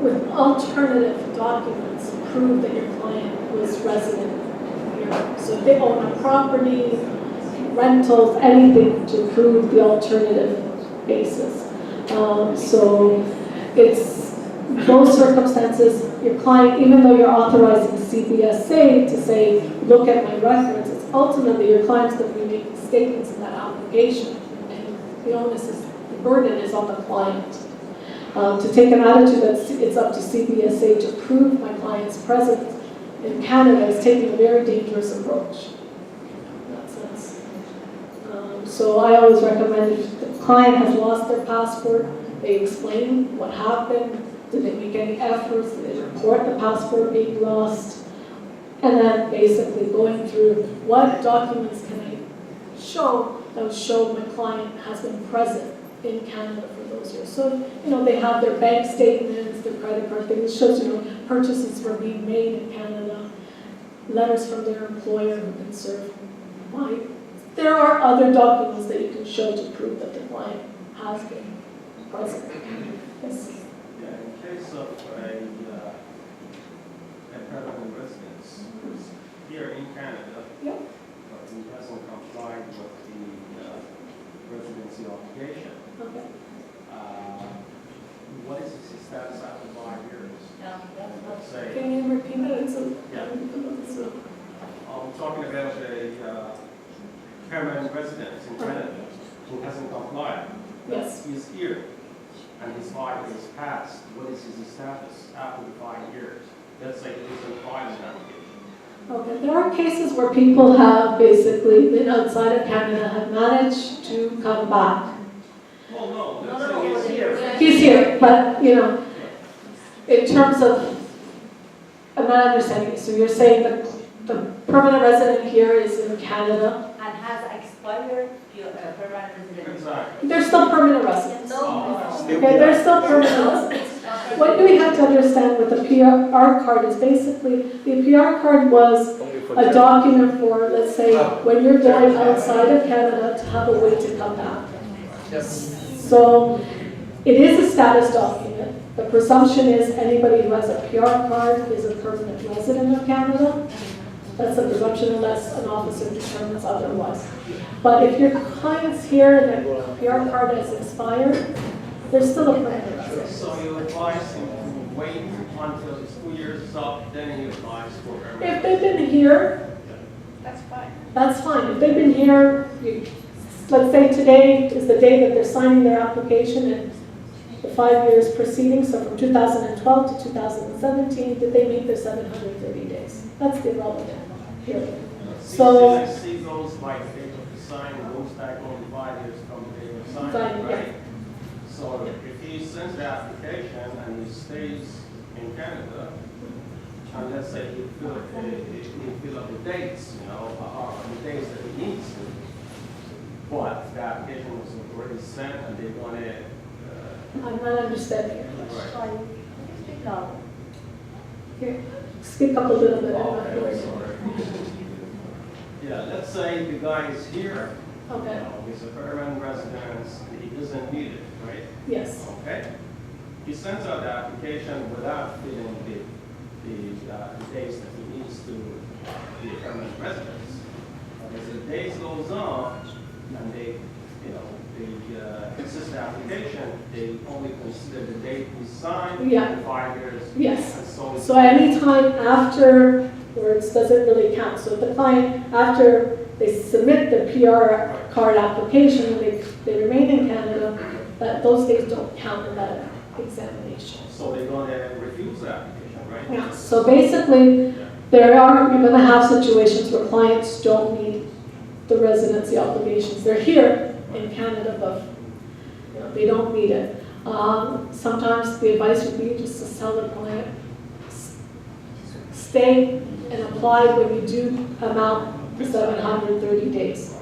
with alternative documents, prove that your client was resident here. So if they own a property, rentals, anything to prove the alternative basis. So it's those circumstances, your client, even though you're authorizing CBSA to say, look at my records, it's ultimately your client's going to be making statements in that application. And the onus is, the burden is on the client. To take an attitude that it's up to CBSA to prove my client's presence in Canada is taking a very dangerous approach in that sense. So I always recommend if the client has lost their passport, they explain what happened. Did they make any efforts? Did they report the passport being lost? And then basically going through what documents can I show that would show my client has been present in Canada for those years. So, they have their bank statements, their credit card things. It shows, purchases were being made in Canada, letters from their employer who've been served. There are other documents that you can show to prove that the client has been present. Yes. Yeah, in case of a permanent residence who's here in Canada, Yep. but he hasn't complied with the residency obligation, Okay. what is his status after 5 years? Let's say, Can you repeat that? Yeah. I'm talking about a permanent resident in Canada who hasn't complied. Yes. He's here, and his 5 years passed. What is his status after the 5 years? Let's say he doesn't file an application. Okay, there are cases where people have basically been outside of Canada, have managed to come back. Well, no, let's say he's here. He's here, but, in terms of, I'm not understanding. So you're saying that the permanent resident here is in Canada? And has expired your permanent residence. Exactly. They're still permanent residents. Oh. Okay, they're still permanent residents. What we have to understand with the PR card is basically, the PR card was a document for, let's say, when you're going outside of Canada to have a way to come back. Yes. So it is a status document. The presumption is anybody who has a PR card is a permanent resident of Canada. That's a presumption unless an officer determines otherwise. But if your client's here and their PR card has expired, they're still a permanent resident. So you advise him to wait until his 2 years is up, then he applies for permanent. If they've been here, That's fine. that's fine. If they've been here, let's say today is the day that they're signing their application and the 5 years preceding, so from 2012 to 2017, did they meet their 730 days? That's the relevant period. So, CPC goes by the date of the sign, goes back only 5 years from the date of Sign, signing, yeah. right? So if he sends the application and he stays in Canada, and let's say he fill up the dates, or the days that he needs to, but the application was already sent and they're going to, I'm not understanding your question. right. Speak louder. Here, speak up a little bit. I'm not Okay, hearing. sorry. Yeah, let's say the guy is here, Okay, he's a permanent resident, he doesn't need it, right? yes. Okay? He sends out the application without filling the days that he needs to be a permanent resident. But as the days goes on, and they assist the application, they only consider the date he signed, Yeah. the 5 years. Yes. And so it's So anytime afterwards doesn't really count. So if the client, after they submit the PR card application, they remain in Canada, those days don't count in that examination. So they're going to refuse the application, right? Yeah. So basically, you're going to have situations where clients don't meet the residency obligations. They're here in Canada, but they don't meet it. Sometimes the advice would be just to tell the client, stay and apply when you do amount to 730 days.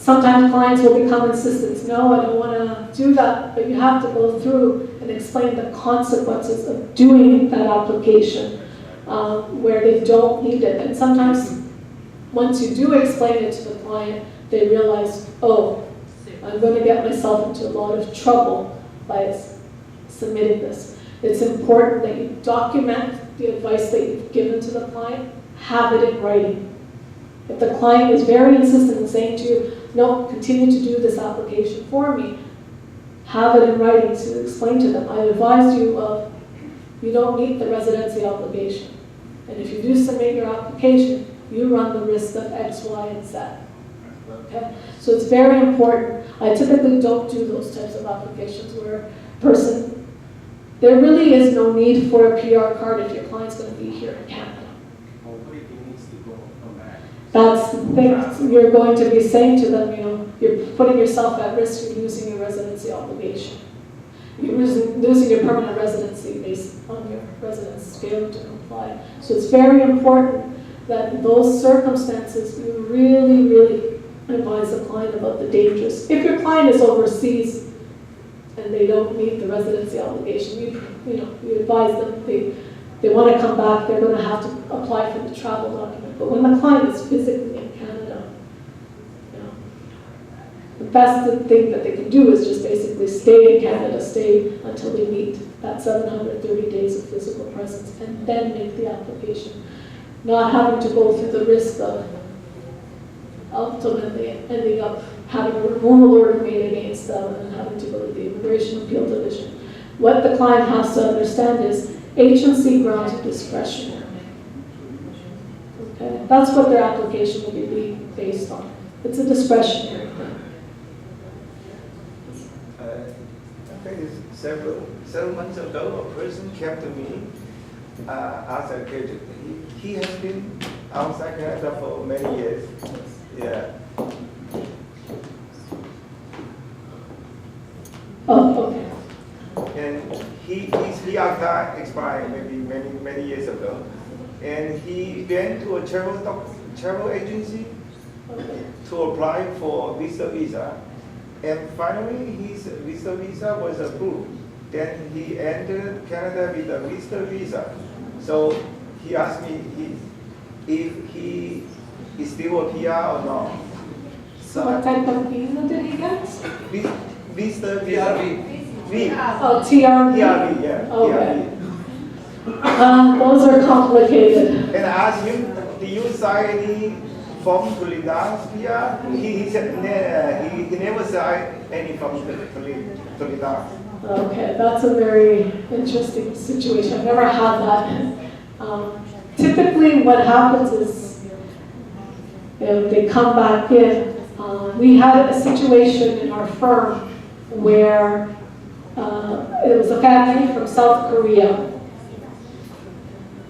Sometimes clients will become insistent, no, I don't want to do that, but you have to go through and explain the consequences of doing that application where they don't need it. And sometimes once you do explain it to the client, they realize, oh, I'm going to get myself into a lot of trouble by submitting this. It's important that you document the advice that you've given to the client, have it in writing. If the client is very insistent in saying to you, no, continue to do this application for me, have it in writing to explain to them, I advise you of, you don't meet the residency obligation. And if you do submit your application, you run the risk of X, Y, and Z. Okay? So it's very important. I typically don't do those types of applications where a person, there really is no need for a PR card if your client's going to be here in Canada. Or what if he needs to go come back? That's the thing you're going to be saying to them, you know, you're putting yourself at risk, you're losing your residency obligation. You're losing your permanent residency based on your residence failure to comply. So it's very important that in those circumstances, you really, really advise the client about the dangers. If your client is overseas and they don't meet the residency obligation, you advise them they want to come back, they're going to have to apply for the travel document. But when the client is physically in Canada, the best thing that they can do is just basically stay in Canada, stay until they meet that 730 days of physical presence, and then make the application. Not having to go through the risk of ultimately ending up having a removal order made against them and having to go to the Immigration Appeal Division. What the client has to understand is agency grants are discretionary. Okay? That's what their application will be based on. It's a discretionary thing. I think it's several months ago, a person came to me as a graduate. He has been outside Canada for many years. Yeah. Oh, okay. And his PR expired maybe many years ago, and he went to a travel agency to apply for visa, and finally his visa was approved. Then he entered Canada with a visa. So he asked me if he is still a PR or not. So what type of visa did he get? Visa. Oh, TRV? TRV, yeah. Okay. TRV. Those are complicated. And I asked him, do you sign any form to renounce PR? He said, he never signed any form to renounce. Okay, that's a very interesting situation. I've never had that. Typically what happens is, they come back in. We had a situation in our firm where it was a family from South Korea.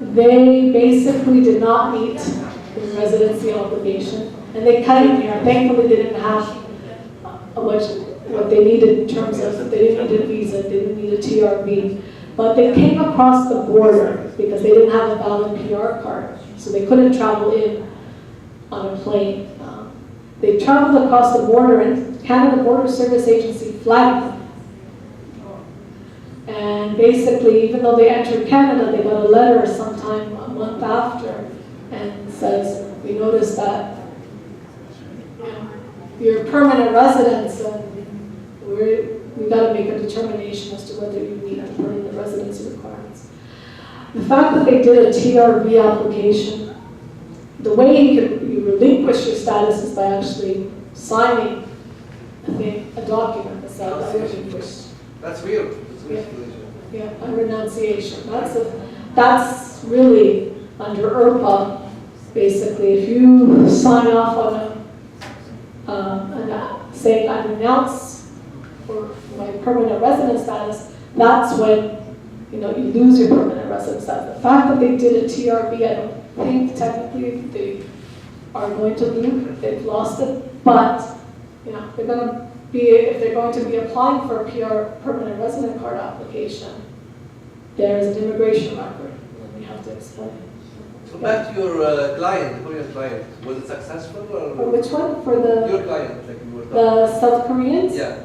They basically did not meet the residency obligation, and they came here. Thankfully, they didn't have what they needed in terms of, they didn't need a visa, they didn't need a TRV. But they came across the border because they didn't have a valid PR card, so they couldn't travel in on a plane. They traveled across the border, and Canada Border Service Agency flagged them. And basically, even though they entered Canada, they got a letter sometime a month after and says, we noticed that you're permanent residents, and we've got to make a determination as to whether you meet the permanent residency requirements. The fact that they did a TRV application, the way you relinquish your status is by actually signing a document that says I relinquish. That's weird. Yeah, a renunciation. That's really under IRPA, basically. If you sign off on saying I renounce for my permanent resident status, that's when you lose your permanent resident status. The fact that they did a TRV, I don't think technically they are going to lose. They've lost it, but they're going to be, if they're going to be applying for a PR permanent resident card application, there is an immigration record, and we have to explain. So back to your client, the Korean client, was it successful or? Which one? For the Your client, like you were talking. the South Koreans? Yeah.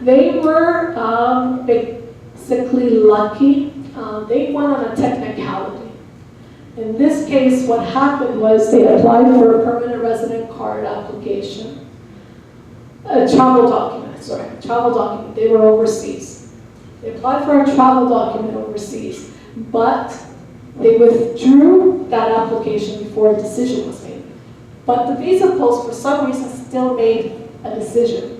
They were basically lucky. They went on a technicality. In this case, what happened was they applied for a permanent resident card application, a travel document, travel document. They were overseas. They applied for a travel document overseas, but they withdrew that application before a decision was made. But the visa post, for some reason, still made a decision.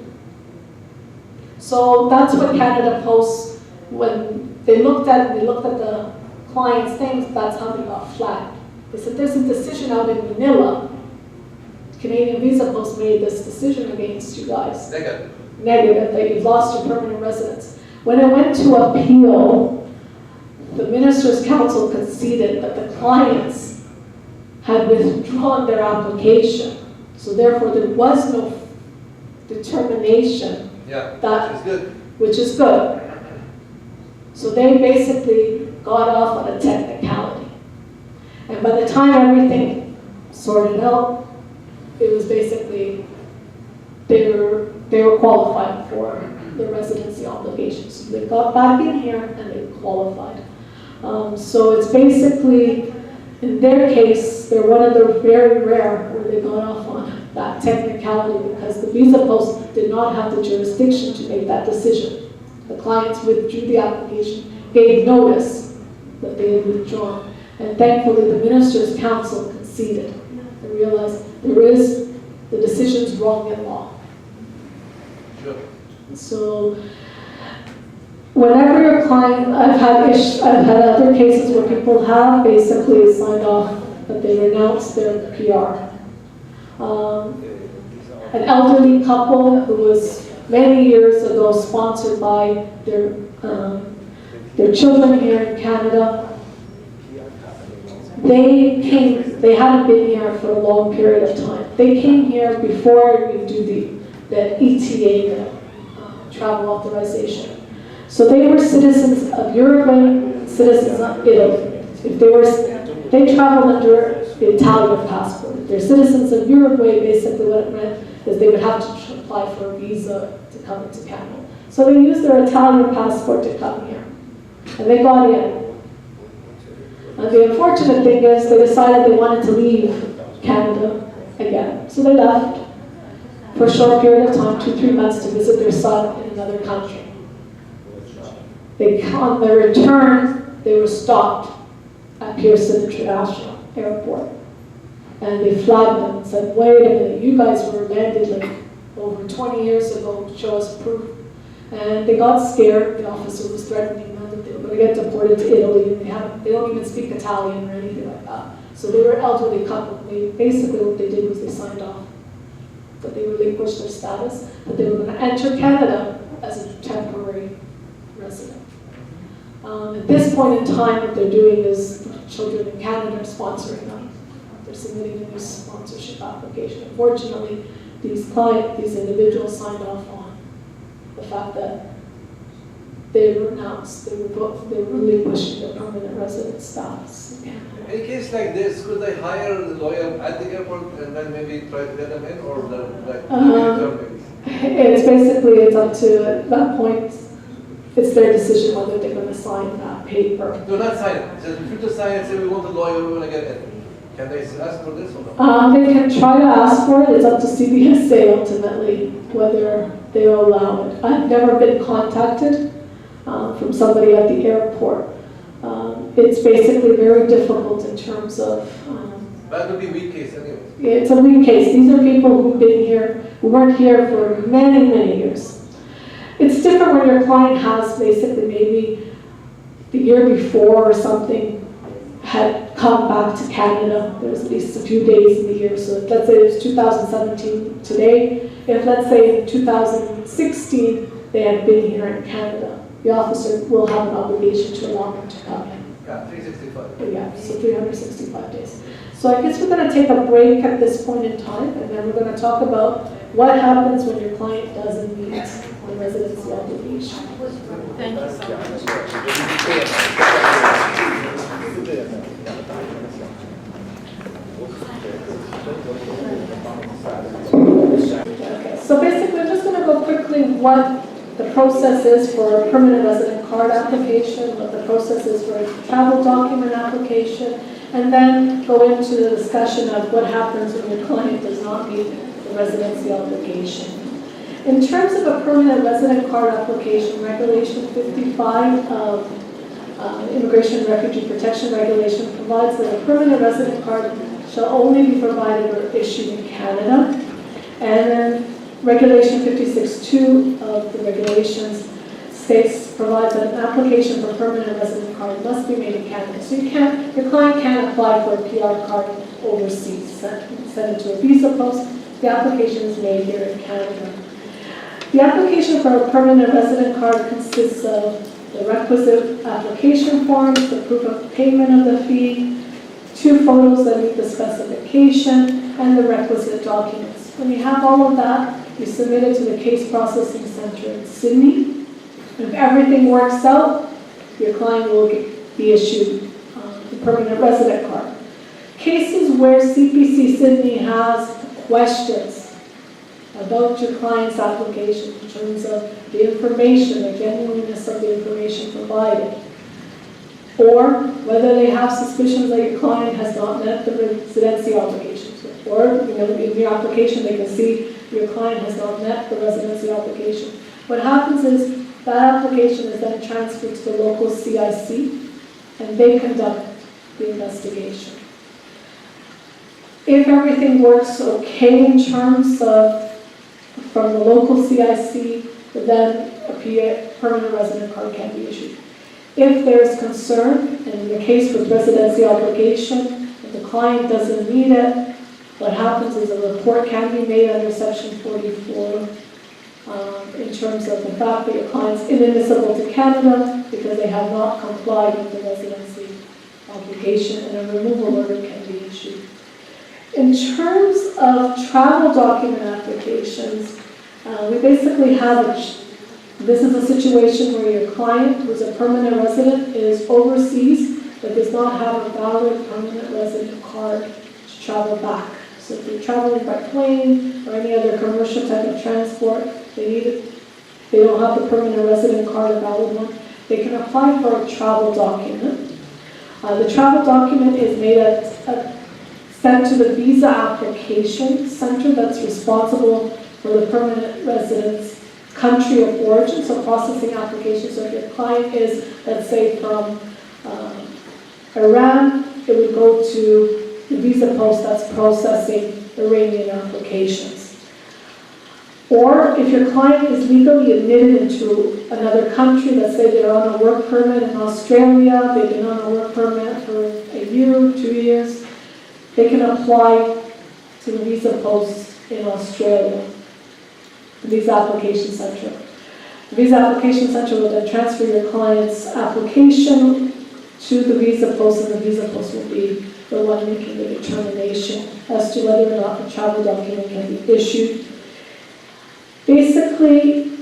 So that's what Canada Post, when they looked at the client's things, that's how they got flagged. They said there's a decision out in Manila. Canadian Visa Post made this decision against you guys. Negative, that you've lost your permanent residence. When it went to appeal, the Minister's Council conceded that the clients had withdrawn their application. So therefore, there was no determination. Yeah, which is good. So they basically got off on a technicality. And by the time everything sorted out, it was basically, they were qualified for the residency obligations. So they got back in here and they qualified. So it's basically, in their case, they're one of the very rare where they got off on that technicality because the visa post did not have the jurisdiction to make that decision. The clients withdrew the application, gave notice that they had withdrawn, and thankfully the Minister's Council conceded. They realized the decision's wrong in law. Sure. So whenever your client, I've had other cases where people have basically signed off that they renounced their PR. An elderly couple who was many years ago sponsored by their children here in Canada. They hadn't been here for a long period of time. They came here before we do the ETA, the travel authorization. So they were citizens of Uruguay, citizens of Italy. They traveled under the Italian passport. If they're citizens of Uruguay, basically what it meant is they would have to apply for a visa to come into Canada. So they used their Italian passport to come here. And they got in. And the unfortunate thing is they decided they wanted to leave Canada again. So they left for a short period of time, 2-3 months, to visit their son in another country. On their return, they were stopped at Pearson International Airport. And they flagged them and said, wait a minute, you guys were landed like over 20 years ago, show us proof. And they got scared. The officer was threatening them that they were going to get deported to Italy, and they don't even speak Italian or anything like that. So they were an elderly couple. Basically what they did was they signed off that they relinquished their status, that they were going to enter Canada as a temporary resident. At this point in time, what they're doing is the children in Canada are sponsoring them. They're submitting a new sponsorship application. Unfortunately, these individuals signed off on the fact that they renounced, they were relinquishing their permanent resident status in Canada. In a case like this, could they hire the lawyer at the airport and then maybe try to get them in, or it's basically, it's up to, at that point, it's their decision whether they're going to sign that paper. No, not sign it. Just if you just sign it and say we want a lawyer, we want to get in. Can they ask for this or not? They can try to ask for it. It's up to CBSA ultimately whether they'll allow it. I've never been contacted from somebody at the airport. It's basically very difficult in terms of... that would be a weak case anyway. It's a weak case. These are people who've been here, who weren't here for many, many years. It's different when your client has basically maybe the year before or something had come back to Canada. There's at least a few days in the year. So let's say it's 2017 today. If let's say in 2016 they had been here in Canada, the officer will have an obligation to allow them to come in. Yeah, 365. Yeah, so 365 days. So I guess we're going to take a break at this point in time, and then we're going to talk about what happens when your client doesn't meet the residency obligation. Thank you so much. what the process is for a permanent resident card application, what the process is for a travel document application, and then go into the discussion of what happens when your client does not meet the residency obligation. In terms of a permanent resident card application, Regulation 55 of Immigration and Refugee Protection Regulation provides that a permanent resident card shall only be provided or issued in Canada. And then Regulation 56.2 of the regulations provides that an application for permanent resident card must be made in Canada. So your client can't apply for a PR card overseas, send it to a visa post. The application is made here in Canada. The application for a permanent resident card consists of the requisite application forms, the proof of payment of the fee, 2 photos that meet the specification, and the requisite documents. When you have all of that, you submit it to the Case Processing Center in Sydney. If everything works out, your client will be issued the permanent resident card. Cases where CPC Sydney has questions about your client's application in terms of the information, the genuineness of the information provided, or whether they have suspicions that your client has not met the residency obligations, or in your application they can see your client has not met the residency obligation. What happens is that application is then transferred to the local CIC, and they conduct the investigation. If everything works okay in terms of from the local CIC, then a permanent resident card can be issued. If there's concern, and in the case with residency obligation, if the client doesn't meet it, what happens is a report can be made under Section 44 in terms of the fact that your client's inadmissible to Canada because they have not complied with the residency obligation, and a removal order can be issued. In terms of travel document applications, we basically have this is a situation where your client, who's a permanent resident, is overseas but does not have a valid permanent resident card to travel back. So if they're traveling by plane or any other commercial type of transport, they don't have the permanent resident card, a valid one, they can apply for a travel document. The travel document is sent to the visa application center that's responsible for the permanent resident's country of origin, so processing applications. So if your client is, let's say, from Iran, it would go to the visa post that's processing Iranian applications. Or if your client is legally admitted into another country, let's say they're on a work permit in Australia, they've been on a work permit for a year, 2 years, they can apply to the visa post in Australia, the Visa Application Center. The Visa Application Center will then transfer your client's application to the visa post, and the visa post will be the one making the determination as to whether or not the travel document can be issued. Basically,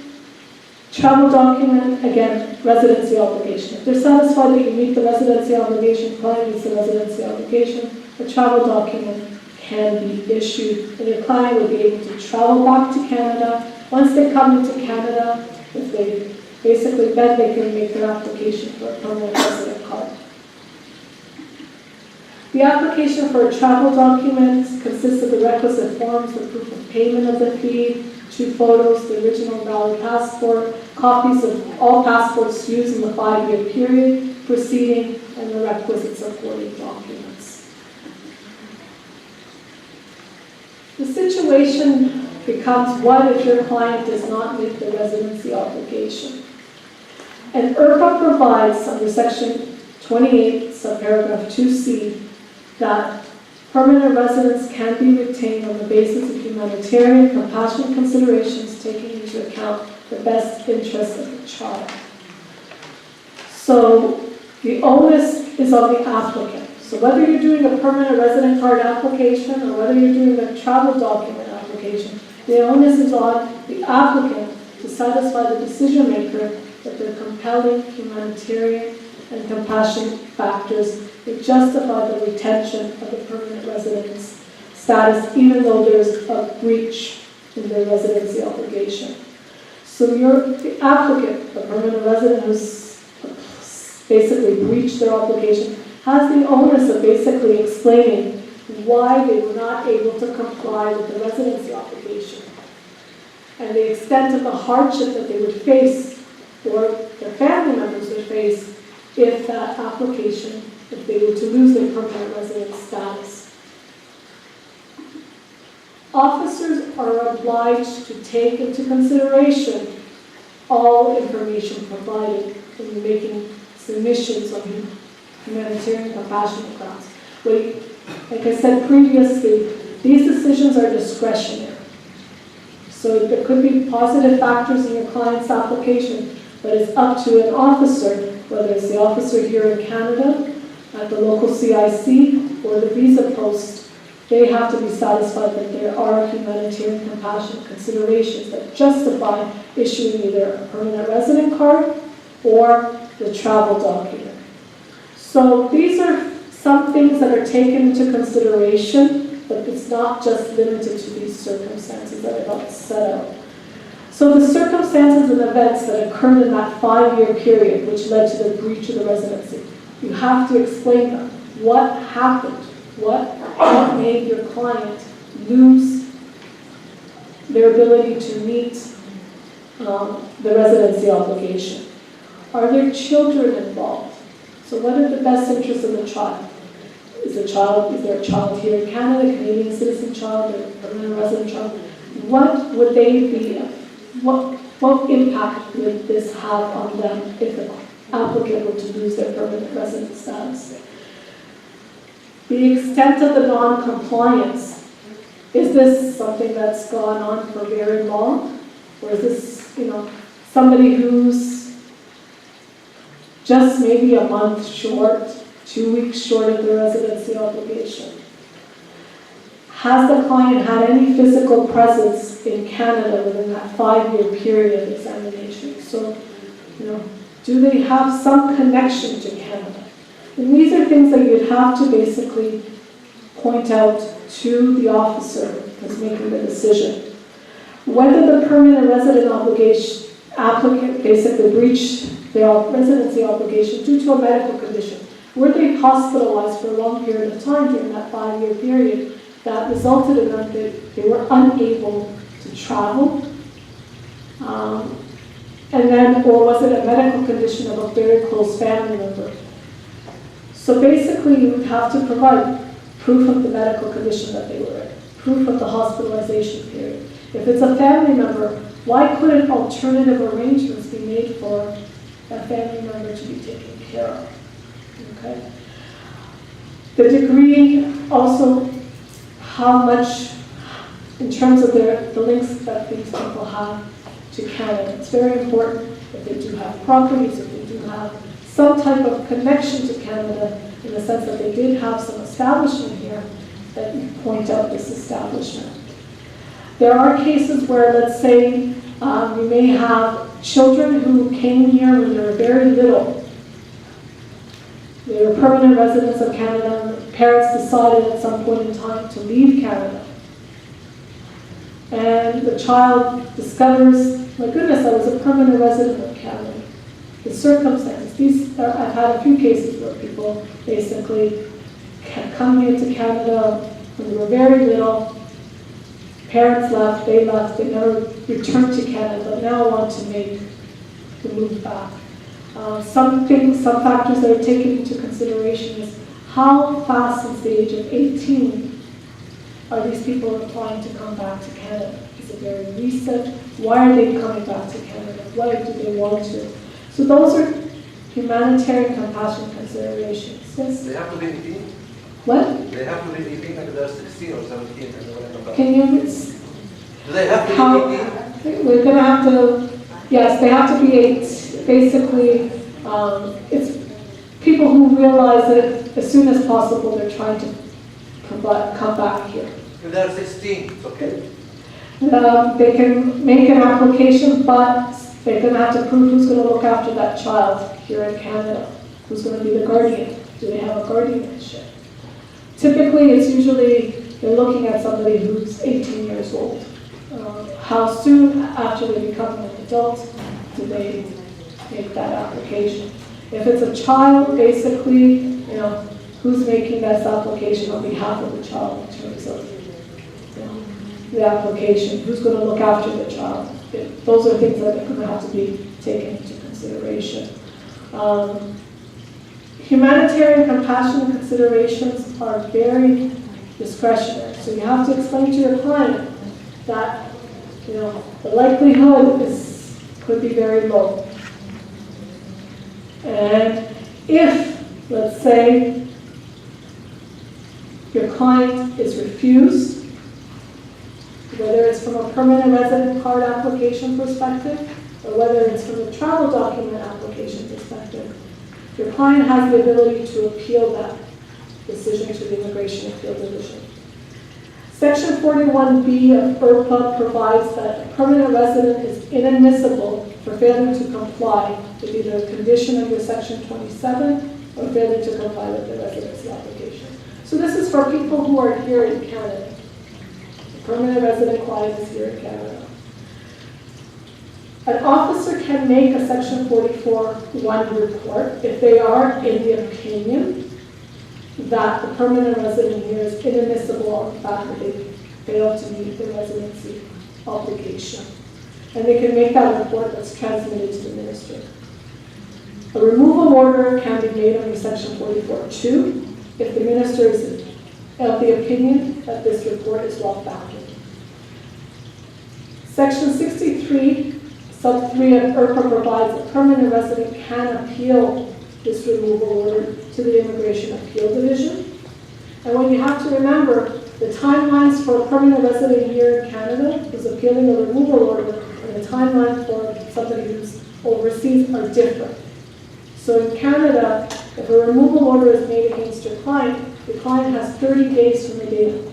travel document, again, residency obligation. If they're satisfied that you meet the residency obligation, client meets the residency obligation, the travel document can be issued, and your client will be able to travel back to Canada. Once they come into Canada, if they basically then they can make their application for a permanent resident card. The application for a travel document consists of the requisite forms, the proof of payment of the fee, 2 photos, the original valid passport, copies of all passports used in the 5-year period preceding, and the requisite supporting documents. The situation becomes, what if your client does not meet the residency obligation? And IRPA provides under Section 28, subparagraph 2C, that permanent residents can be retained on the basis of humanitarian, compassionate considerations, taking into account the best interests of the child. So the onus is on the applicant. So whether you're doing a permanent resident card application or whether you're doing a travel document application, the onus is on the applicant to satisfy the decision maker that there are compelling humanitarian and compassionate factors that justify the retention of the permanent residence status, even though there's a breach in their residency obligation. So the applicant, the permanent resident who's basically breached their obligation, has the onus of basically explaining why they were not able to comply with the residency obligation and the extent of the hardship that they would face or their family members would face if that application, if they were to lose their permanent resident status. Officers are obliged to take into consideration all information provided when making submissions on humanitarian compassionate grounds. Like I said previously, these decisions are discretionary. So there could be positive factors in your client's application, but it's up to an officer, whether it's the officer here in Canada, at the local CIC, or the visa post. They have to be satisfied that there are humanitarian compassionate considerations that justify issuing either a permanent resident card or the travel document. So these are some things that are taken into consideration, but it's not just limited to these circumstances that I've set out. So the circumstances and events that occurred in that 5-year period, which led to the breach of the residency, you have to explain them. What happened? What made your client lose their ability to meet the residency obligation? Are there children involved? So what are the best interests of the child? Is there a child here in Canada, Canadian citizen child, or permanent resident child? What would they be, what impact would this have on them if the applicant were to lose their permanent resident status? The extent of the non-compliance, is this something that's gone on for very long? Or is this, somebody who's just maybe a month short, 2 weeks short of the residency obligation? Has the client had any physical presence in Canada within that 5-year period of examination? So, do they have some connection to Canada? And these are things that you'd have to basically point out to the officer who's making the decision. Whether the permanent resident obligation applicant basically breached their residency obligation due to a medical condition. Were they hospitalized for a long period of time during that 5-year period that resulted in them that they were unable to travel? Or was it a medical condition of a very close family member? So basically, you would have to provide proof of the medical condition that they were in, proof of the hospitalization period. If it's a family member, why couldn't alternative arrangements be made for that family member to be taken care of? Okay. The degree also, how much, in terms of the links that these people have to Canada. It's very important if they do have properties, if they do have some type of connection to Canada, in the sense that they did have some establishment here, that you point out this establishment. There are cases where, let's say, you may have children who came here when they were very little. They were permanent residents of Canada, and the parents decided at some point in time to leave Canada. And the child discovers, my goodness, I was a permanent resident of Canada. The circumstances, I've had a few cases where people basically come here to Canada when they were very little, parents left, they never returned to Canada, but now want to make the move back. Some factors that are taken into consideration is how fast since the age of 18 are these people applying to come back to Canada? Is it very recent? Why are they coming back to Canada? Why do they want to? So those are humanitarian compassion considerations. Yes? They have to be 18? What? They have to be 18 and they're 16 or 17 and they want to come back. Can you? Do they have to be 18? We're going to have to, yes, they have to be 8. Basically, it's people who realize that as soon as possible they're trying to come back here. If they're 16, it's okay. They can make an application, but they're going to have to prove who's going to look after that child here in Canada. Who's going to be the guardian? Do they have a guardianship? Typically, it's usually they're looking at somebody who's 18 years old. how soon after they become an adult do they make that application. If it's a child, basically, who's making this application on behalf of the child in terms of the application, who's going to look after the child. Those are things that are going to have to be taken into consideration. Humanitarian compassion considerations are very discretionary. So you have to explain to your client that the likelihood could be very low. And if, let's say, your client is refused, whether it's from a permanent resident card application perspective or whether it's from a travel document application perspective, your client has the ability to appeal that decision to the Immigration Appeal Division. Section 41B of IRPA provides that a permanent resident is inadmissible for failing to comply with either a condition under Section 27 or failing to comply with the residency application. So this is for people who are here in Canada. The permanent resident client is here in Canada. An officer can make a Section 44(1) report if they are in the opinion that the permanent resident here is inadmissible on the fact that they failed to meet the residency obligation. And they can make that report that's transmitted to the minister. A removal order can be made under Section 44(2) if the minister is of the opinion that this report is well-founded. Section 63, sub 3 of IRPA provides a permanent resident can appeal this removal order to the Immigration Appeal Division. And when you have to remember, the timelines for a permanent resident here in Canada who's appealing a removal order and the timeline for somebody who's overseas are different. So in Canada, if a removal order is made against your client, the client has 30 days from the date of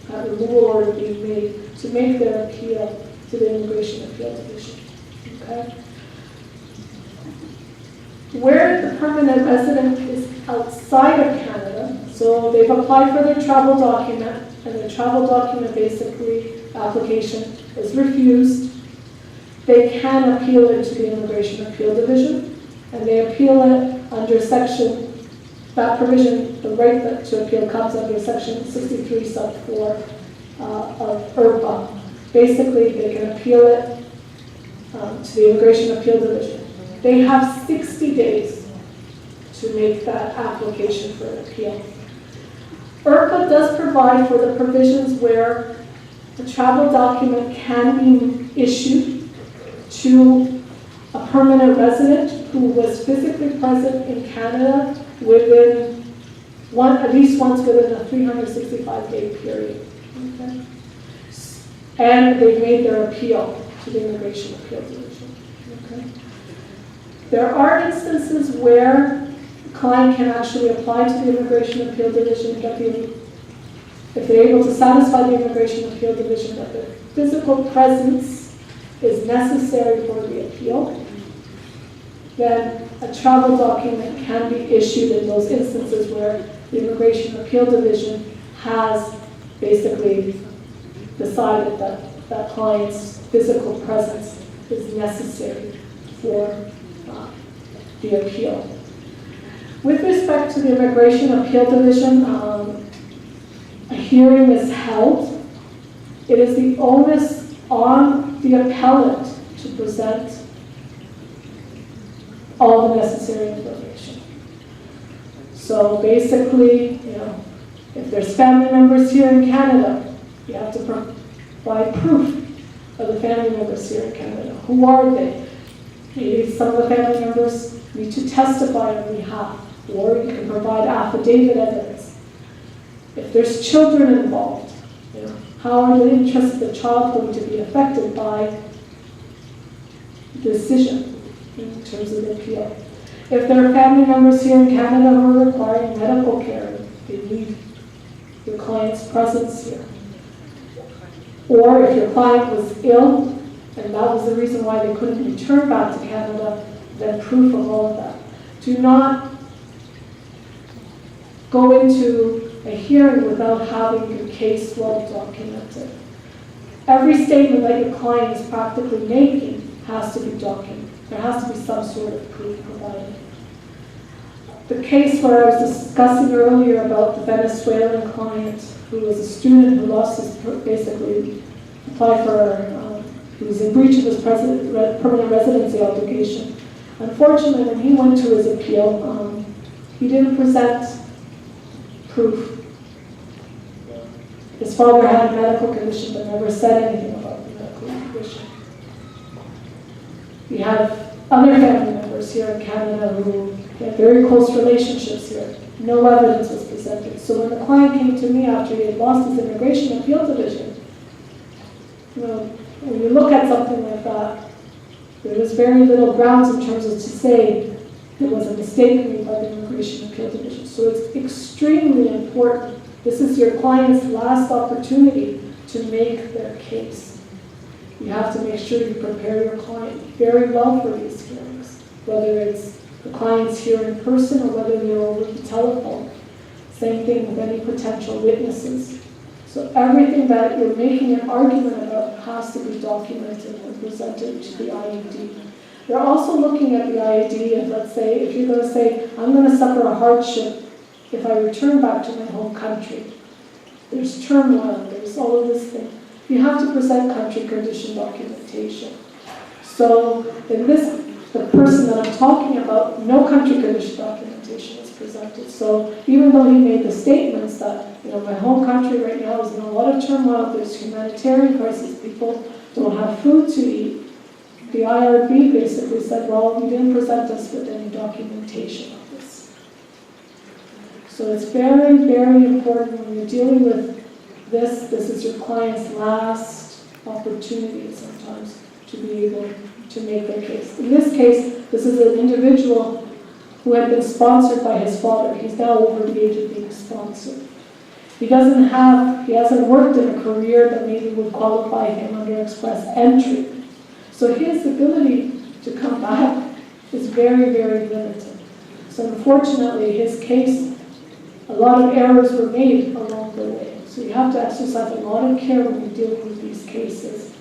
that removal order being made to make their appeal to the Immigration Appeal Division. Okay? Where the permanent resident is outside of Canada, so they've applied for their travel document, and the travel document basically application is refused, they can appeal it to the Immigration Appeal Division, and they appeal it under section, that provision, the right to appeal comes under section 63 sub 4 of IRPA. Basically, they can appeal it to the Immigration Appeal Division. They have 60 days to make that application for an appeal. IRPA does provide for the provisions where a travel document can be issued to a permanent resident who was physically present in Canada within at least once within a 365-day period. Okay? And they've made their appeal to the Immigration Appeal Division. Okay? There are instances where the client can actually apply to the Immigration Appeal Division, if they're able to satisfy the Immigration Appeal Division that their physical presence is necessary for the appeal, then a travel document can be issued in those instances where the Immigration Appeal Division has basically decided that that client's physical presence is necessary for the appeal. With respect to the Immigration Appeal Division, a hearing is held. It is the onus on the appellant to present all the necessary information. So basically, if there's family members here in Canada, you have to provide proof of the family members here in Canada. Who are they? Maybe some of the family members need to testify on behalf, or you can provide affidavit evidence. If there's children involved, how are the interests of the child going to be affected by the decision in terms of the appeal? If there are family members here in Canada who are requiring medical care, they need your client's presence here. Or if your client was ill, and that was the reason why they couldn't return back to Canada, then proof of all of that. Do not go into a hearing without having your case well documented. every statement that your client is practically making has to be documented. There has to be some sort of proof provided. The case where I was discussing earlier about the Venezuelan client who was a student who lost his, basically applied for, he was in breach of his permanent residency obligation. Unfortunately, when he went to his appeal, he didn't present proof. His father had a medical condition but never said anything about the medical condition. We have other family members here in Canada who had very close relationships here. No evidence was presented. So when the client came to me after he had lost his immigration appeal division, you know, when you look at something like that, there was very little grounds in terms of to say there was a mistake made by the immigration appeal division. So it's extremely important. This is your client's last opportunity to make their case. You have to make sure you prepare your client very well for these hearings, whether it's the client's here in person or whether they're over the telephone. Same thing with any potential witnesses. So everything that you're making an argument about has to be documented and presented to the IAD. They're also looking at the IAD and let's say, if you're going to say, I'm going to suffer a hardship if I return back to my home country. There's turmoil, there's all of this thing. You have to present country condition documentation. So in this, the person that I'm talking about, no country condition documentation is presented. So even though he made the statements that, you know, my home country right now is in a lot of turmoil, there's humanitarian crisis, people don't have food to eat, the IRB basically said, well, you didn't present us with any documentation of this. So it's very, very important when you're dealing with this is your client's last opportunity sometimes to be able to make their case. In this case, this is an individual who had been sponsored by his father. He's now over the age of being sponsored. He hasn't worked in a career that maybe would qualify him under express entry. So his ability to come back is very, very limited. So unfortunately, his case, a lot of errors were made along the way. So you have to exercise a lot of care when you're dealing with these cases.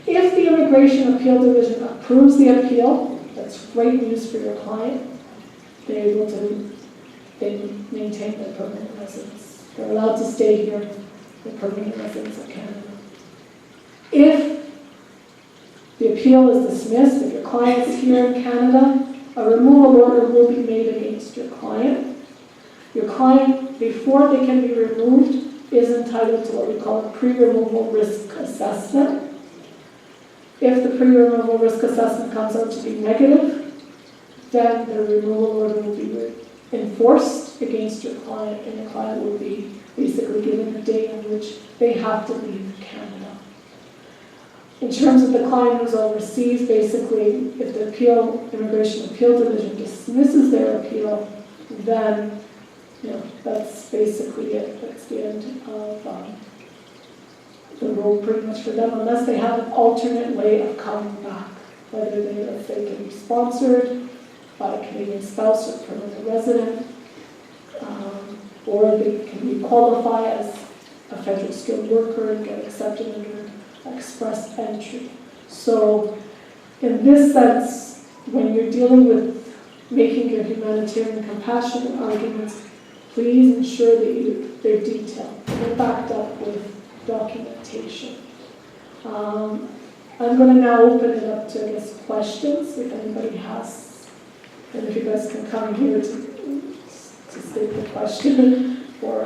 If the Immigration Appeal Division approves the appeal, that's great news for your client. They're able to maintain their permanent residence. They're allowed to stay here, the permanent residents of Canada. If the appeal is dismissed, if your client is here in Canada, a removal order will be made against your client. Your client, before they can be removed, is entitled to what we call a pre-removal risk assessment. If the pre-removal risk assessment comes out to be negative, then the removal order will be enforced against your client, and your client will be basically given a day in which they have to leave Canada. In terms of the client who's overseas, basically, if the Immigration Appeal Division dismisses their appeal, then that's basically it. That's the end of the road pretty much for them, unless they have an alternate way of coming back, whether they can be sponsored by a Canadian spouse or permanent resident, or they can qualify as a federal skilled worker and get accepted under express entry. So in this sense, when you're dealing with making your humanitarian compassionate arguments, please ensure that they're detailed, they're backed up with documentation. I'm going to now open it up to, I guess, questions, if anybody has, and if you guys can come here to state the question, or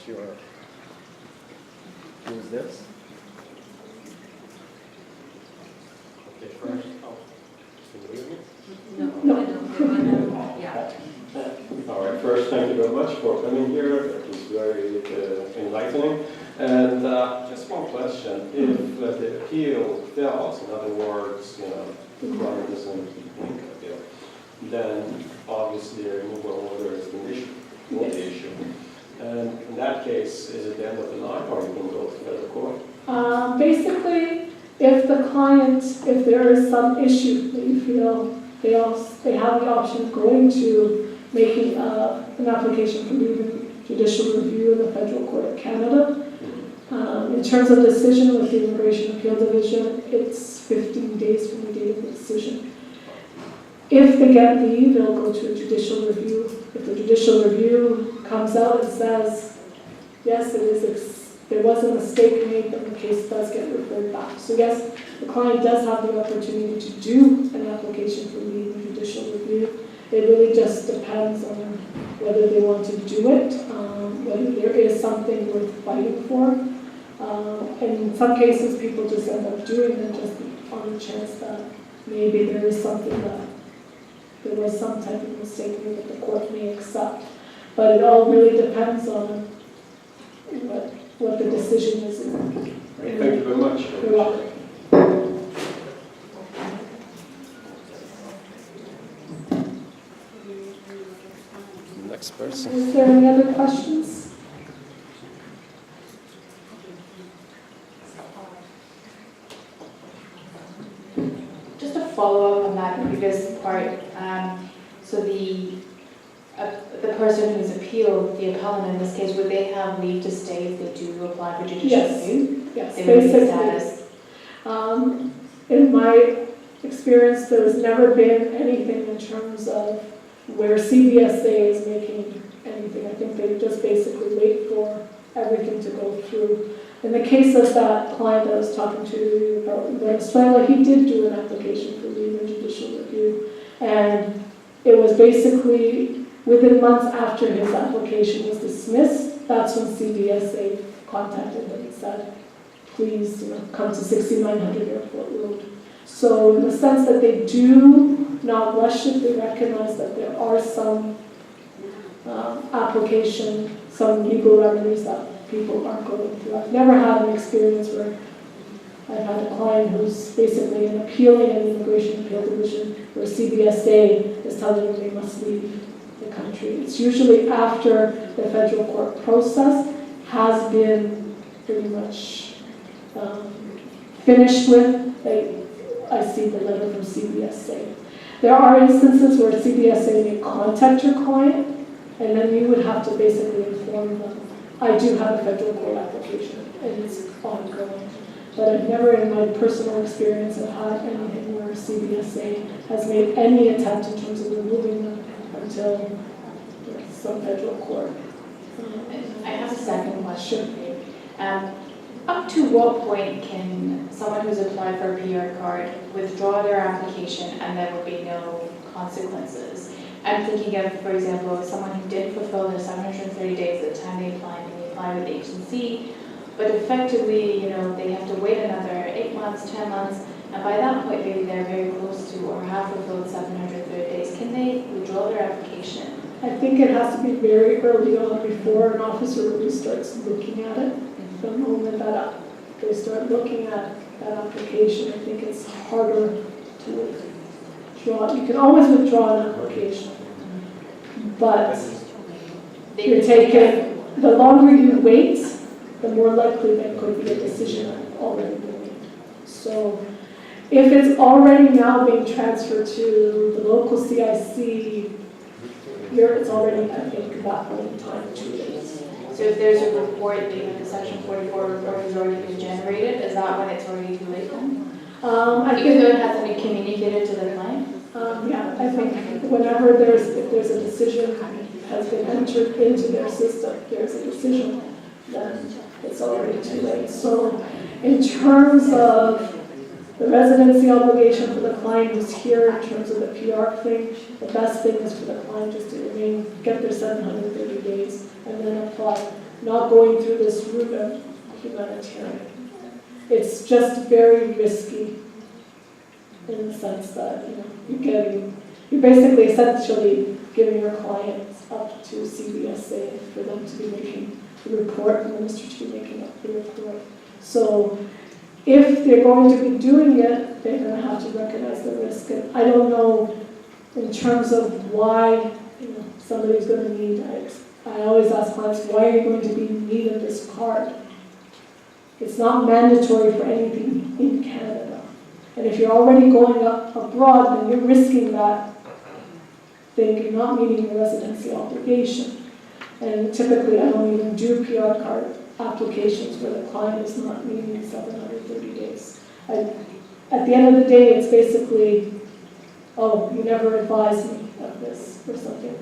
That's your, who's this? Okay, first, can you hear me? All right, first, thank you very much for coming here. It was very enlightening. And just one question. If the appeal fails, in other words, the client doesn't make an appeal, then obviously a removal order is an issue, will be issue. And in that case, is it the end of the line, or you can go to federal court? Basically, if the client, if there is some issue that you feel they have the option of going to making an application for leave in judicial review in the Federal Court of Canada. In terms of decision with the Immigration Appeal Division, it's 15 days from the date of the decision. If they get leave, they'll go to a judicial review. If the judicial review comes out and says, yes, there was a mistake made, then the case does get referred back. So yes, the client does have the opportunity to do an application for leave in judicial review. It really just depends on whether they want to do it, whether there is something worth fighting for. In some cases, people just end up doing it just on the chance that maybe there is something that there was some type of mistake that the court may accept. But it all really depends on what the decision is. Thank you very much. You're welcome. Next person. Is there any other questions? Just a follow-up on that previous part. So the person who's appealed, the appellant in this case, would they have leave to stay if they do apply for judicial review? Yes, They would be basically. status. In my experience, there's never been anything in terms of where CBSA is making anything. I think they just basically wait for everything to go through. In the case of that client that I was talking to about Venezuela, he did do an application for leave in judicial review. And it was basically within months after his application was dismissed, that's when CBSA contacted him and said, please come to 6900 Airport Road. So in the sense that they do not rush it, they recognize that there are some application, some legal remedies that people aren't going through. I've never had an experience where I've had a client who's basically appealing an Immigration Appeal Division where CBSA is telling them they must leave the country. It's usually after the federal court process has been pretty much finished with. I see the letter from CBSA. There are instances where CBSA may contact your client, and then you would have to basically inform them. I do have a federal court application, and it's ongoing. But I've never in my personal experience have had anything where CBSA has made any attempt in terms of removing them until some federal court. I have a second question. Up to what point can someone who's applied for a PR card withdraw their application and there would be no consequences? I'm thinking of, for example, someone who did fulfill their 730 days at the time they applied and they applied with the agency, but effectively, they have to wait another 8 months, 10 months, and by that point, maybe they're very close to or have fulfilled 730 days. Can they withdraw their application? I think it has to be very early on before an officer really starts looking at it. The moment that they start looking at that application, I think it's harder to withdraw. You can always withdraw an application, but you're taking, the longer you wait, the more likely there could be a decision already been made. So if it's already now being transferred to the local CIC, it's already, I think, at that point in time, 2 days. So if there's a report, the Section 44 report has already been generated, is that when it's already too late then? Even though it hasn't been communicated to the client? Yeah, I think whenever if there's a decision has been entered into their system, there's a decision, then it's already too late. So in terms of the residency obligation for the client who's here, in terms of the PR thing, the best thing is for the client just to get their 730 days and then apply, not going through this route of humanitarian. It's just very risky in the sense that you're basically essentially giving your clients up to CBSA for them to be making the report and the minister to be making up the report. So if they're going to be doing it, they're going to have to recognize the risk. And I don't know in terms of why somebody's going to need. I always ask clients, why are you going to be in need of this card? It's not mandatory for anything in Canada. And if you're already going up abroad, then you're risking that think you're not meeting your residency obligation. And typically, I don't even do PR card applications where the client is not meeting 730 days. At the end of the day, it's basically, oh, you never advised me of this or something.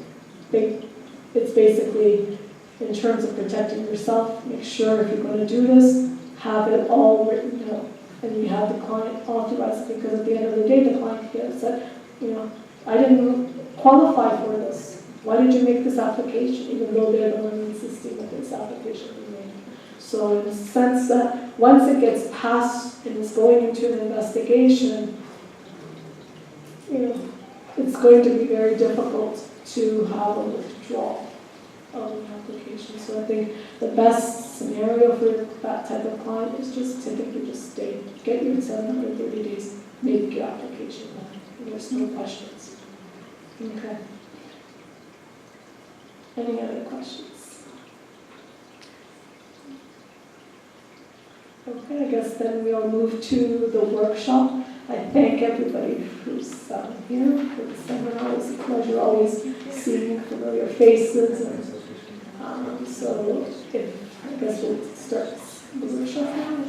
It's basically, in terms of protecting yourself, make sure if you're going to do this, have it all written down. And you have the client authorize it, because at the end of the day, the client can get upset, I didn't qualify for this. Why did you make this application, even though they're the one insisting that this application be made? So in the sense that once it gets passed and is going into an investigation, it's going to be very difficult to have a withdrawal of an application. So I think the best scenario for that type of client is just typically just stay, get your 730 days, make your application done. There's no questions. Okay. Any other questions? Okay, I guess then we'll move to the workshop. I thank everybody who's here for the seminar. It's a pleasure always seeing familiar faces. And so I guess we'll start the workshop now.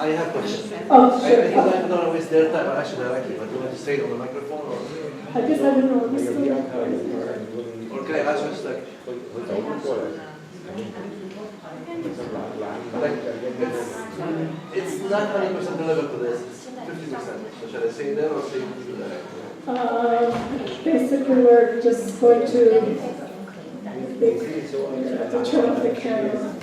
I have a question. Oh, sure. I don't want to waste their time, actually, I like it, but do you want to say it on the microphone or? I guess I don't know what this is. Or can I ask just like it's not 100% relevant to this, it's 50%. So shall I say that or say that? Basically, we're just going to turn off the camera.